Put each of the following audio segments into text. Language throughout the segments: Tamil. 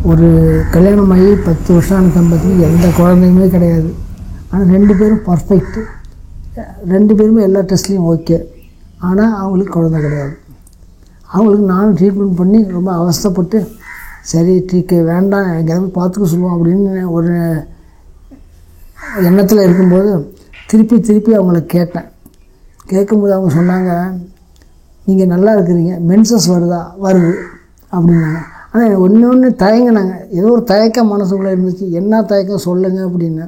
ஒரு கல்யாணமாகி 10 வருஷம் ஆன தம்பதிக்கு எந்த குழந்தையுமே கிடையாது. ஆனால் 2 பேரும் பர்ஃபெக்ட்டு, 2 பேருமே எல்லா டெஸ்ட்லேயும் ஓகே. ஆனால் அவங்களுக்கு குழந்தை கிடையாது. அவங்களுக்கு நானும் ட்ரீட்மெண்ட் பண்ணி ரொம்ப அவஸ்தைப்பட்டு, சரி வேண்டாம் எங்கேயாவது பார்த்துக்க சொல்லுவோம் அப்படின்னு ஒரு எண்ணத்தில் இருக்கும்போது திருப்பி அவங்கள கேட்டேன். கேட்கும்போது அவங்க சொன்னாங்க, நீங்கள் நல்லா இருக்கிறீங்க, மென்சஸ் வருது அப்படின்னாங்க. ஆனால் எனக்கு ஒன்று தயங்கினாங்க, ஏதோ ஒரு தயக்கம் மனசுக்குள்ளே இருந்துச்சு. என்ன தயக்கம் சொல்லுங்க அப்படின்னு.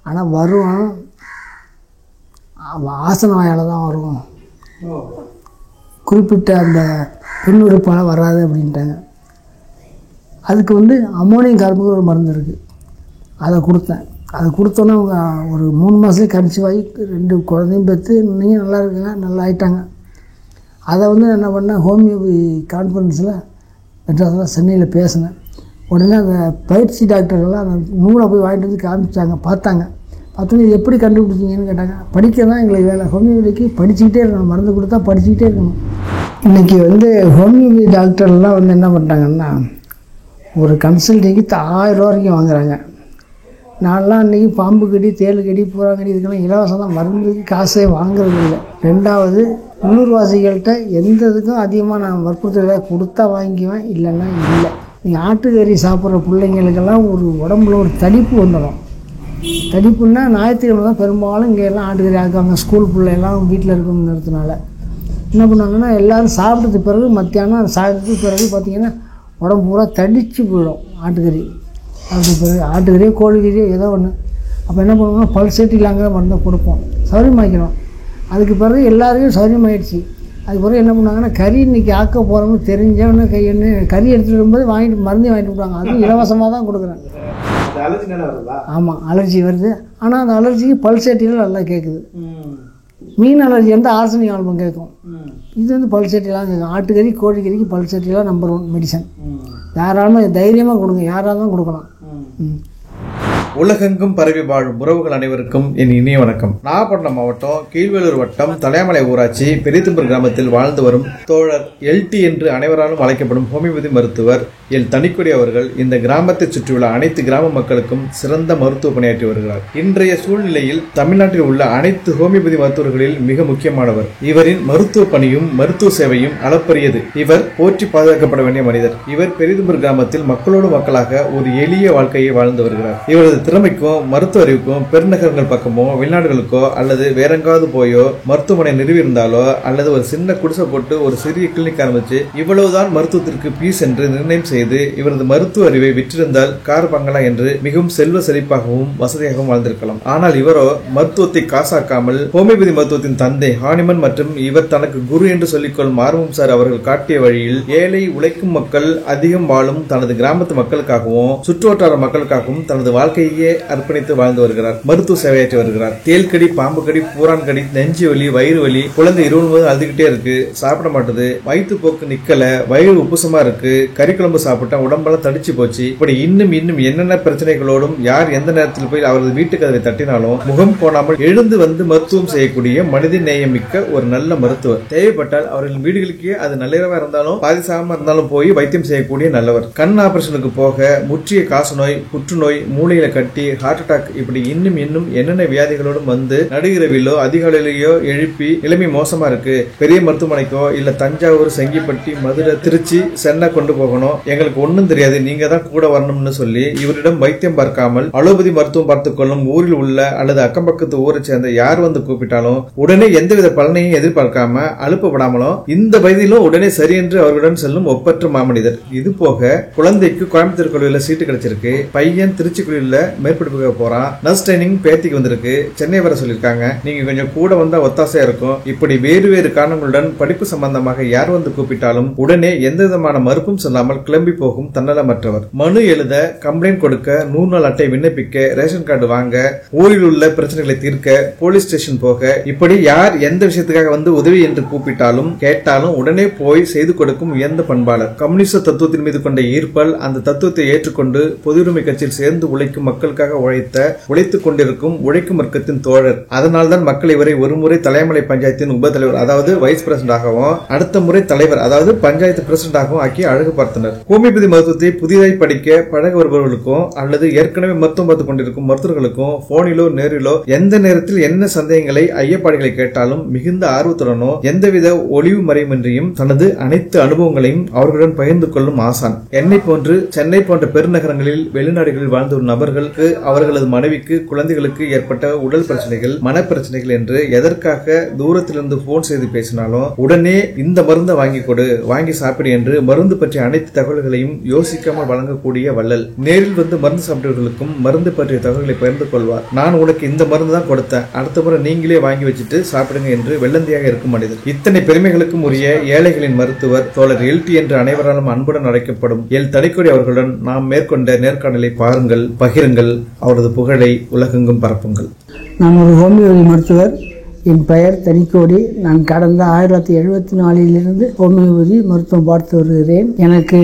ஆனால் வரும், ஆசன வாயால் தான் வரும், குறிப்பிட்ட அந்த பெண் உறுப்பால் வராது அப்படின்ட்டாங்க. அதுக்கு அமோனியம் கார்பனுக்கு ஒரு மருந்து இருக்குது, அதை கொடுத்தேன். அதை கொடுத்தோன்னே அவங்க ஒரு 3 மாதம் கன்சீவ் ஆகி 2 குழந்தையும் பெற்று நீங்கள் நல்லா இருக்குங்க, நல்லா ஆகிட்டாங்க. அதை என்ன பண்ணேன், ஹோமியோபதி கான்ஃபரன்ஸில் மெட்ராஸில் சென்னையில் பேசினேன். உடனே அந்த பயிற்சி டாக்டர்கள்லாம் அந்த நூலை போய் வாங்கிட்டு வந்து காமிச்சாங்க, பார்த்தோன்னே இது எப்படி கண்டுபிடிச்சிங்கன்னு கேட்டாங்க. படிக்க தான் எங்களுக்கு வேலை, ஹோமியோபதிக்கு படிச்சுக்கிட்டே இருக்கணும், மருந்து கொடுத்தா படிச்சுக்கிட்டே இருக்கணும். இன்றைக்கி ஹோமியோபதி டாக்டர்லாம் என்ன பண்ணுறாங்கன்னா, ஒரு கன்சல்டிங்கு 1000 ரூபா வரைக்கும் வாங்குறாங்க. நான்லாம் இன்றைக்கி பாம்பு கடி, தேள் கடி, பூராங்கடி இதுக்கெல்லாம் இலவசம் தான், மருந்துக்கு காசே வாங்குறது இல்லை. 2வது உள்ளூர்வாசிகள்கிட்ட எந்த இதுக்கும் அதிகமாக நான் வற்புறுத்தலை கொடுத்தா வாங்கிக்குவேன், இல்லைன்னா இல்லை. நீங்கள் ஆட்டுக்கறி சாப்பிட்ற பிள்ளைங்களுக்கெல்லாம் ஒரு உடம்புல ஒரு தடிப்பு வந்துடும். தடிப்புன்னா ஞாயிற்றுக்கிழமை தான் பெரும்பாலும் இங்கே எல்லாம் ஆட்டுக்கறி ஆக்குவாங்க. ஸ்கூல் பிள்ளைலாம் வீட்டில் இருக்கணுங்கிறதுனால என்ன பண்ணுவாங்கன்னா, எல்லோரும் சாப்பிட்டது பிறகு மத்தியானம் சாப்பிட்டதுக்கு பிறகு பார்த்திங்கன்னா உடம்பு பூரா தடித்து போயிடும் ஆட்டுக்கறி. அதுக்கு பிறகு ஆட்டுக்கறியோ கோழிக்கறியோ ஏதோ ஒன்று. அப்போ என்ன பண்ணுவோம்னா பல்சேட்டிலாங்கிற மருந்தை கொடுப்போம், சௌரியமாக்கிடும். அதுக்கு பிறகு எல்லாருக்கும் சௌரியமாயிடுச்சு. அதுக்கு பிறகு என்ன பண்ணுவாங்கன்னா, கறி இன்றைக்கி ஆக்க போகிறோம்னு தெரிஞ்சவொன்னே கறி எடுத்துகிட்டு வரும்போது மருந்தையும் வாங்கிட்டு விடுவாங்க. அதுவும் இலவசமாக தான் கொடுக்குறேன். ஆமாம், அலர்ஜி வருது. ஆனால் அந்த அலர்ஜிக்கு பல்சேட்டிலாம் நல்லா கேட்குது. மீன் அலர்ஜி ஆர்சனிக் ஆல்பம் கேட்கும். இது பல்சேட்டிலாம் கேட்கும். ஆட்டுக்கறி கோழிக்கறிக்கு பல்சேட்டிலாம் நம்பர் 1 மெடிசன். யாராலும் தைரியமாக கொடுங்க, யாராலும் கொடுக்கலாம். உலகெங்கும் பரவி வாழும் உறவுகள் அனைவருக்கும் என் இனிய வணக்கம். நாகப்பட்டினம் மாவட்டம் கீழ்வேலூர் வட்டம் தலையாமலை ஊராட்சி பெரியதும்பர் கிராமத்தில் வாழ்ந்து வரும் தோழர் LT என்று அனைவராலும் அழைக்கப்படும் ஹோமியோபதி மருத்துவர் எல் தனிக்கொடி அவர்கள் இந்த கிராமத்தை சுற்றியுள்ள அனைத்து கிராம மக்களுக்கும் சிறந்த மருத்துவ பணியாற்றி வருகிறார். இன்றைய சூழ்நிலையில் தமிழ்நாட்டில் உள்ள அனைத்து ஹோமியோபதி மருத்துவர்களில் மிக முக்கியமானவர். இவரின் மருத்துவ பணியும் மருத்துவ சேவையும் அளப்பரியது. இவர் போற்றி பாதுகாக்கப்பட வேண்டிய மனிதர். இவர் பெரியதும்பர் கிராமத்தில் மக்களோடு மக்களாக ஒரு எளிய வாழ்க்கையை வாழ்ந்து வருகிறார். இவரது திறமைக்கும் மருத்துவ அறிவுக்கும் பெருநகரங்கள் பக்கமோ வெளிநாடுகளுக்கோ அல்லது வேற எங்காவது போயோ மருத்துவமனை நிறுவி இருந்தாலோ அல்லது ஒரு சின்ன குடிசை போட்டு ஒரு சிறிய கிளினிக் ஆரம்பிச்சு இவ்வளவுதான் மருத்துவத்திற்கு பீஸ் என்று நிர்ணயம் செய்து இவரது மருத்துவ அறிவை விற்றிருந்தால் கார் பங்களா என்று மிகவும் செல்வ செழிப்பாகவும் வசதியாகவும் வாழ்ந்திருக்கலாம். ஆனால் இவரோ மருத்துவத்தை காசாக்காமல் ஹோமியோபதி மருத்துவத்தின் தந்தை ஹானிமன் மற்றும் இவர் தனக்கு குரு என்று சொல்லிக்கொள்ளும் ஆர்வம் சார் அவர்கள் காட்டிய வழியில் ஏழை உழைக்கும் மக்கள் அதிகம் வாழும் தனது கிராமத்து மக்களுக்காகவும் சுற்றுவட்டார மக்களுக்காகவும் தனது வாழ்க்கையை அர்ப்பணித்து வாழ்ந்து வருகிறார். மருத்துவ சேவையாற்றி வருகிறார். தேல்கடி, பாம்பு கடி, பூரான் கடி, நெஞ்சு வலி, வயிறு வலி, குழந்தை 20 அழுதுகிட்டே இருக்கு, சாப்பிட மாட்டுது, வயிற்று போக்கு நிக்கல, வயிறு உப்புசமா இருக்கு, கறிக்குழம்பு சாப்பிட்டா உடம்பெல்லாம் தடிச்சு போச்சு, இப்படி இன்னும் என்னென்ன பிரச்சனைகளோடும் யார் எந்த நேரத்தில் போய் அவரது வீட்டு கதவை தட்டினாலும் முகம் கோணாமல் எழுந்து வந்து மருத்துவம் செய்யக்கூடிய மனித நேயமிக்க ஒரு நல்ல மருத்துவர். தேவைப்பட்டால் அவர்களின் வீடுகளுக்கே அது நள்ளிரவா இருந்தாலும் பாதிசாம இருந்தாலும் போய் வைத்தியம் செய்யக்கூடிய நல்லவர். கண் ஆபரேஷனுக்கு போக முற்றிய காசநோய், புற்றுநோய், மூளையில கட்டி, ஹார்ட் அட்டாக், இப்படி இன்னும் என்னென்ன வியாதிகளோடும் வந்து நடுகிறவிலோ அதிகாலையிலேயோ எழுப்பி நிலைமை மோசமா இருக்கு, பெரிய மருத்துவமனைக்கோ இல்ல தஞ்சாவூர், செங்கிப்பட்டி, மதுரை, திருச்சி, சென்னை கொண்டு போகணும், எங்களுக்கு ஒன்னும் தெரியாது, நீங்க தான் கூட வரணும்னு சொல்லி இவரிடம் வைத்தியம் பார்க்காமல் அலோபதி மருத்துவம் பார்த்துக் கொள்ளும் ஊரில் உள்ள அல்லது அக்கம் பக்கத்து ஊரை சேர்ந்த யார் வந்து கூப்பிட்டாலும் உடனே எந்தவித பலனையும் எதிர்பார்க்காம அலுப்பப்படாமலும் இந்த வயதிலும் உடனே சரி என்று அவர்களுடன் செல்லும் ஒப்பற்ற மாமனிதர். இது போக குழந்தைக்கு கோயம்புத்தூர் கல்லூரியில் சீட்டு கிடைச்சிருக்கு, பையன் திருச்சி கல்லூரியில் மேற்படிப்புக்கு போறான், நர்ஸ் ட்ரைனிங் பேத்திக்கு வந்திருக்கு, சென்னை வர சொல்லிருக்காங்க, நீங்க கொஞ்சம் கூட வந்தா ஒத்தாசையா இருக்கும். இப்படி வேறு காரணங்களுடன் படிப்பு சம்பந்தமாக யார் வந்து கூப்பிட்டாலும் உடனே எந்த விதமான மறுப்பும் சொல்லாமல் கிளம்பி போகும் தன்னலமற்றவர். மனு எழுத, கம்ப்ளைண்ட் கொடுக்க, 100 நாள் அட்டை விண்ணப்பிக்க, ரேஷன் கார்டு வாங்க, ஊரில் உள்ள பிரச்சனைகளை தீர்க்க, போலீஸ் ஸ்டேஷன் போக, இப்படி யார் எந்த விஷயத்துக்காக வந்து உதவி என்று கூப்பிட்டாலும் கேட்டாலும் உடனே போய் செய்து கொடுக்கும் உயர்ந்த பண்பாளர். கம்யூனிஸ்ட் தத்துவத்தின் மீது கொண்ட ஈர்ப்பால் அந்த தத்துவத்தை ஏற்றுக்கொண்டு பொதுவுரிமை கட்சியில் சேர்ந்து உழைக்கும் மக்கள் மக்களுக்காக உழைத்துக் கொண்டிருக்கும் உழைக்கும் வர்க்கத்தின் தோழர். அதனால்தான் மக்கள் இவரை ஒருமுறை தலைமலை பஞ்சாயத்தின் உபதலைவர் அதாவது வைஸ் பிரசிடண்டாகவும் அடுத்த முறை தலைவர் அதாவது பஞ்சாயத்து பிரசிடண்டாகவும் ஆக்கி அழகு பார்த்தனர். ஹோமியோபதி மருத்துவத்தை புதிதாய் படிக்க பழக வருபவர்களுக்கும் அல்லது ஏற்கனவே மருத்துவம் பார்த்துக் கொண்டிருக்கும் மருத்துவர்களுக்கும் போனிலோ நேரிலோ எந்த நேரத்தில் என்ன சந்தேகங்களை ஐயப்பாடுகளை கேட்டாலும் மிகுந்த ஆர்வத்துடனோ எந்தவித ஒளிவு மறைவின்றியும் தனது அனைத்து அனுபவங்களையும் அவர்களுடன் பகிர்ந்து கொள்ளும் ஆசான். என்னை போன்று சென்னை போன்ற பெருநகரங்களில் வெளிநாடுகளில் வாழ்ந்த ஒரு நபர்களுக்கு அவர்களது மனைவிக்கு குழந்தைகளுக்கு ஏற்பட்ட உடல் பிரச்சனைகள் மனப்பிரச்சனைகள் என்று எதற்காக தூரத்திலிருந்து போன் செய்து பேசினாலும் உடனே இந்த மருந்தை வாங்கி கொடு வாங்கி சாப்பிடு என்று மருந்து பற்றிய அனைத்து தகவல்களையும் யோசிக்காமல் வழங்கக்கூடிய வள்ளல். நேரில் வந்து மருந்து சாப்பிட்டவர்களுக்கும் மருந்து பற்றிய தகவல்களை பகிர்ந்து கொள்வார். நான் உனக்கு இந்த மருந்து தான் கொடுத்தேன், அடுத்த முறை நீங்களே வாங்கி வச்சுட்டு சாப்பிடுங்க என்று வெள்ளந்தியாக இருக்கும் மனிதர். இத்தனை பெருமைகளுக்கும் உரிய ஏழைகளின் மருத்துவர் தோழர் எல்டி என்று அனைவராலும் அன்புடன் அழைக்கப்படும் எல் தனிக்கொடி அவர்களுடன் நாம் மேற்கொண்ட நேர்காணலை பாருங்கள், பகிருங்கள், அவரது புகழை உலகெங்கும் பரப்புங்கள். நான் ஒரு ஹோமியோபதி மருத்துவர். என் பெயர் தனிக்கோடி. நான் கடந்த 1974 ஹோமியோபதி மருத்துவம் பார்த்து வருகிறேன். எனக்கு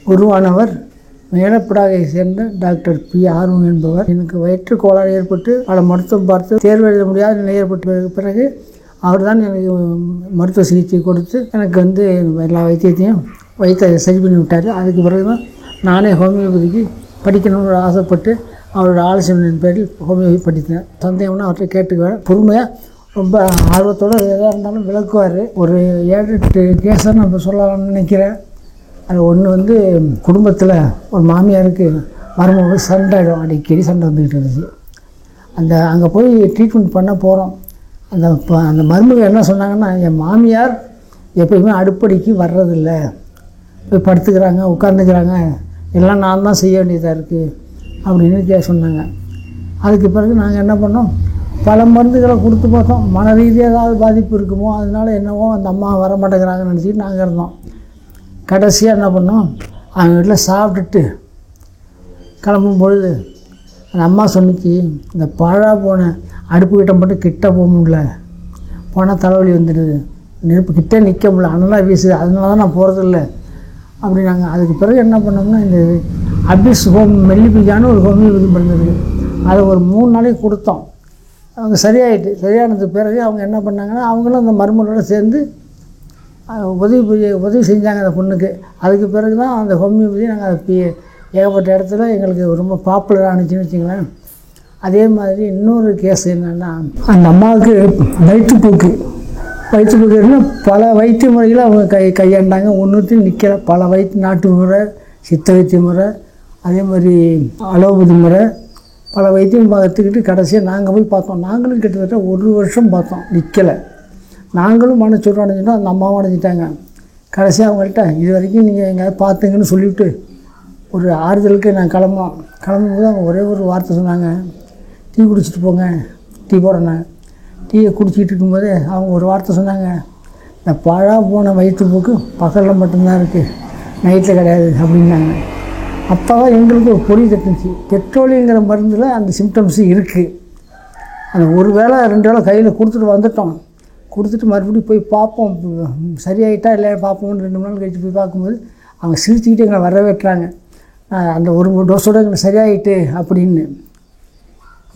குருவானவர் மேலப்படாகை சேர்ந்த டாக்டர் பி ஆர்வம் என்பவர். எனக்கு வயிற்று கோளாறு ஏற்பட்டு பல மருத்துவம் பார்த்து தேர்வு எழுத முடியாத நிலை ஏற்பட்ட பிறகு அவர் தான் எனக்கு மருத்துவ சிகிச்சை கொடுத்து எனக்கு எல்லா வைத்தியத்தையும் சரி பண்ணி விட்டார். அதுக்கு பிறகு தான் நானே ஹோமியோபதிக்கு படிக்கணும்னு ஆசைப்பட்டு அவரோட ஆலோசனையின் பேரில் ஹோமியோபதி படித்தேன். சந்தேகம்னா அவர்கிட்ட கேட்டுக்குவேன். பொறுமையாக ரொம்ப ஆர்வத்தோடு எதாக இருந்தாலும் விளக்குவார். ஒரு 7-8 கேஸாக நம்ம சொல்லலாம்னு நினைக்கிறேன். அது ஒன்று குடும்பத்தில் ஒரு மாமியாருக்கு மருமக சண்டாயிடும், அடிக்கடி சண்டை வந்துக்கிட்டு இருந்துச்சு. அங்கே போய் ட்ரீட்மெண்ட் பண்ண போகிறோம். அந்த மருமக என்ன சொன்னாங்கன்னா, என் மாமியார் எப்பயுமே அடுப்படிக்கு வர்றதில்லை, போய் படுத்துக்கிறாங்க, உட்காந்துக்கிறாங்க, எல்லாம் நான் தான் செய்ய வேண்டியதாக இருக்குது அப்படின்னு சொன்னாங்க. அதுக்கு பிறகு நாங்கள் என்ன பண்ணோம், பல மருந்துகளை கொடுத்து பார்த்தோம். மன ரீதியாக ஏதாவது பாதிப்பு இருக்குமோ அதனால என்னவோ அந்த அம்மா வர மாட்டேங்கிறாங்கன்னு நினச்சிட்டு நாங்கள் இருந்தோம். கடைசியாக என்ன பண்ணோம், அவங்க வீட்டில் சாப்பிட்டுட்டு கிளம்பும் பொழுது அந்த அம்மா சொன்னிச்சு, இந்த பழா போன அடுப்புக்கிட்ட மட்டும் கிட்ட போக முடியல, போனால் தலைவலி வந்துடுது, நெருப்பு கிட்டே நிற்க முடியல, அனலாக வீசுது, அதனால தான் நான் போகிறதில்ல அப்படின்னாங்க. அதுக்கு பிறகு என்ன பண்ணோம்னா, இந்த அபிஸ் மெல்லிபிக்கான ஒரு ஹோமியோபதி மருந்து இருக்குது, அதை ஒரு 3 நாளைக்கு கொடுத்தோம். அவங்க சரியானதுக்கு பிறகு அவங்க என்ன பண்ணாங்கன்னா, அவங்களும் அந்த மருமகளோடு சேர்ந்து உதவி செஞ்சாங்க அந்த பொண்ணுக்கு. அதுக்கு பிறகு தான் அந்த ஹோமியோபதி நாங்கள் அதை ஏகப்பட்ட இடத்துல எங்களுக்கு ரொம்ப பாப்புலர் ஆனிச்சுன்னு வச்சுங்களேன். அதே மாதிரி இன்னொரு கேஸ் என்னென்னா, அந்த அம்மாவுக்கு வயிற்றுப்போக்கு பல வைத்திய முறைகளை அவங்க கையாண்டாங்க. ஒன்றுத்தையும் நிற்கலை. பல நாட்டு முறை, சித்த வைத்திய முறை, அதே மாதிரி அலோபதி முறை, பல வைத்தியம் பார்த்துக்கிட்டு கடைசியாக நாங்கள் போய் பார்த்தோம். நாங்களும் கிட்டத்தட்ட 1 வருஷம் பார்த்தோம், நிற்கலை. நாங்களும் மனச்சோறு அடைஞ்சிட்டோம், அந்த அம்மாவும் அடைஞ்சிட்டாங்க. கடைசியாக அவங்கள்ட்ட இது வரைக்கும் நீங்கள் எங்கேயாவது பார்த்துங்கன்னு சொல்லிவிட்டு ஒரு ஆறுதலுக்கு நான் கிளம்பும்போது அவங்க ஒரே ஒரு வார்த்தை சொன்னாங்க, டீ குடிச்சிட்டு போங்க, டீ போடுறேன். டீயை குடிச்சிட்டு இருக்கும்போது அவங்க ஒரு வார்த்தை சொன்னாங்க, இந்த பழா போன வயிற்றுப்போக்கு பகலில் மட்டும்தான் இருக்குது, நைட்டில் கிடையாது அப்படின்னாங்க. அப்போ தான் எங்களுக்கு ஒரு பொறி தட்டுச்சு. பெட்ரோலிங்கிற மருந்தில் அந்த சிம்டம்ஸு இருக்குது. அந்த ஒரு வேளை 2 வேளை கையில் கொடுத்துட்டு மறுபடியும் போய் பார்ப்போம், சரியாயிட்டா இல்லையா பார்ப்போம்னு 2 நாள் கழிச்சு போய் பார்க்கும்போது அவங்க சிரிச்சுக்கிட்டு எங்களை வரவேற்றாங்க, அந்த ஒரு டோஸோடு எங்களுக்கு சரியாயிட்டு அப்படின்னு.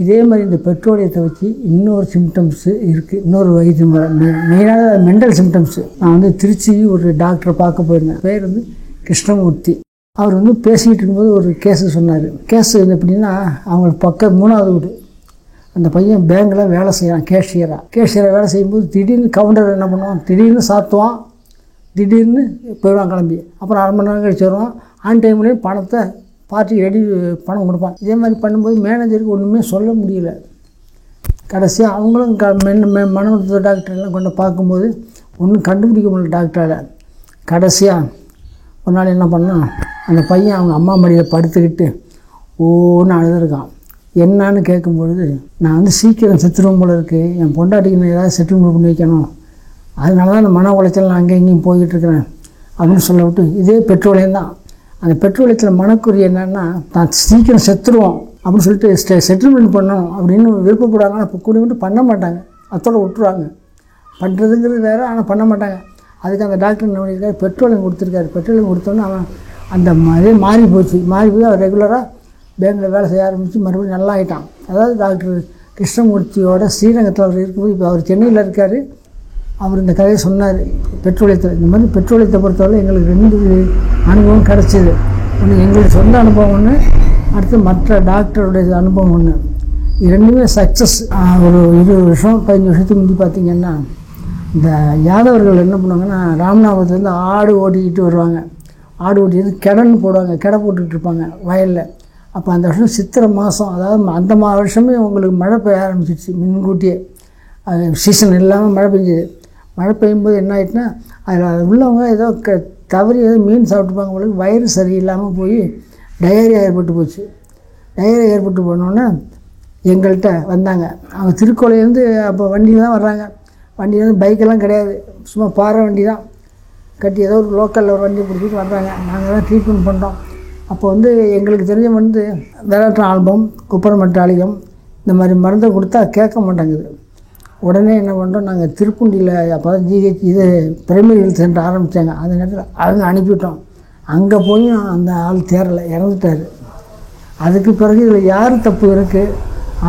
இதே மாதிரி இந்த பெட்ரோலியத்தை வச்சு இன்னொரு சிம்டம்ஸு இருக்குது, இன்னொரு வைத்தியம் மெயினான மென்டல் சிம்டம்ஸு. நான் திருச்சி ஒரு டாக்டரை பார்க்க போயிருந்தேன். பேர் கிருஷ்ணமூர்த்தி. அவர் பேசிக்கிட்டு இருக்கும்போது ஒரு கேஸு சொன்னார். கேஸு எப்படின்னா, அவங்களுக்கு பக்கம் 3வது வீடு. அந்த பையன் பேங்கில் வேலை செய்கிறான், கேஷியராக வேலை செய்யும்போது திடீர்னு கவுண்டர் என்ன பண்ணுவான், திடீர்னு சாத்துவான், திடீர்னு போயிடுவான் கிளம்பி. அப்புறம் 1/2 மணி நேரம் கழிச்சு வருவான். ஆன் டைம்லேயும் பணத்தை பார்ட்டி பணம் கொடுப்பான். இதே மாதிரி பண்ணும்போது மேனேஜருக்கு ஒன்றுமே சொல்ல முடியல. கடைசியாக அவங்களும் மனமருத்துவ டாக்டர்லாம் கொண்டு பார்க்கும்போது ஒன்றும் கண்டுபிடிக்க முடியல டாக்டரால். கடைசியாக ஒரு நாள் என்ன பண்ணால், அந்த பையன் அவங்க அம்மா மடியில் படுத்துக்கிட்டு ஓன்னு அழுதுருக்கான். என்னான்னு கேட்கும்பொழுது, நான் சீக்கிரம் செத்துருவோம் போல இருக்குது, என் பொண்டாட்டிக்கு நான் ஏதாவது செட்டில்மெண்ட் பண்ணி வைக்கணும், அதனால தான் அந்த மன உளைச்சல் நான் அங்கேயும் இங்கேயும் போய்கிட்டுருக்கிறேன் அப்படின்னு சொல்ல விட்டு, இதே பெட்ரோலியம் தான். அந்த பெட்ரோலியத்தில் மனக்குறி என்னென்னா, தான் சீக்கிரம் செத்துருவோம் அப்படின்னு சொல்லிட்டு செட்டில்மெண்ட் பண்ணணும் அப்படின்னு விருப்பப்படுவாங்க. ஆனால் கூடி மட்டும் பண்ண மாட்டாங்க, அத்தோடு விட்டுருவாங்க. பண்ணுறதுங்கிறது வேறு, ஆனால் பண்ண மாட்டாங்க. அதுக்கு அந்த டாக்டர் என்ன பண்ணியிருக்காரு, பெட்ரோலியம் கொடுத்துருக்காரு. பெட்ரோலியம் கொடுத்தோன்னே அவன் அந்த இதே மாறி போய் அவர் ரெகுலராக பேங்கில் வேலை செய்ய ஆரம்பித்து மறுபடியும் நல்லா ஆகிட்டான். அதாவது டாக்டர் கிருஷ்ணமூர்த்தியோட ஸ்ரீரங்கத்தில் அவர் இருக்கும்போது இப்போ அவர் சென்னையில் இருக்கார். அவர் இந்த கதையை சொன்னார். பெட்ரோலியத்தில் இந்த மாதிரி பெட்ரோலியத்தை பொறுத்தவரை எங்களுக்கு 2 அனுபவம் கிடச்சிது. ஒன்று எங்களுக்கு சொந்த அனுபவம் ஒன்று, அடுத்து மற்ற டாக்டருடைய அனுபவம் ஒன்று. இது ரெண்டுமே சக்ஸஸ். ஒரு 20 வருஷம் 15 வருஷத்துக்கு முந்தி பார்த்திங்கன்னா இந்த யாதவர்கள் என்ன பண்ணுவாங்கன்னா ராமநாதத்துலேருந்து ஆடு ஓட்டிக்கிட்டு வருவாங்க. ஆடு ஓட்டிட்டு கிடன்னு போடுவாங்க, கிடை போட்டுட்ருப்பாங்க வயலில். அப்போ அந்த வருஷம் சித்திரை மாதம், அதாவது அந்த வருஷமே உங்களுக்கு மழை பெய்ய ஆரம்பிச்சிடுச்சு முன்கூட்டியே. அது சீசன் இல்லாமல் மழை பெஞ்சுது. மழை பெய்யும்போது என்ன ஆகிட்டுனா அதில் உள்ளவங்க ஏதோ தவறி ஏதோ மீன் சாப்பிட்டுப்பாங்க. உங்களுக்கு வயிறு சரியில்லாமல் போய் டயரியா ஏற்பட்டு போச்சு. டயரியா ஏற்பட்டு போனோன்னே எங்கள்கிட்ட வந்தாங்க. அவங்க திருக்கோலையிலேருந்து அப்போ வண்டியில் தான் வர்றாங்க. வண்டியிலேருந்து பைக்கெல்லாம் கிடையாது, சும்மா பாறை வண்டி தான் கட்டி ஏதோ ஒரு லோக்கலில் ஒரு வண்டி பிடிச்சிட்டு வர்றாங்க. நாங்கள் தான் ட்ரீட்மெண்ட் பண்ணோம். அப்போ வந்து எங்களுக்கு தெரிஞ்ச விளையாட்டு ஆல்பம், குப்பரமட்டாளிகம் இந்த மாதிரி மருந்தை கொடுத்தா கேட்க மாட்டேங்குது. உடனே என்ன பண்ணுறோம், நாங்கள் திருப்புண்டியில் அப்போ தான் ஜிஹெச் பிரைமரி ஹெல்த் சென்டர் ஆரம்பித்தாங்க. அந்த நேரத்தில் அவங்க அனுப்பிவிட்டோம். அங்கே போய் அந்த ஆள் தேரலை, இறந்துட்டார். அதுக்கு பிறகு இதில் யார் தப்பு இருக்குது,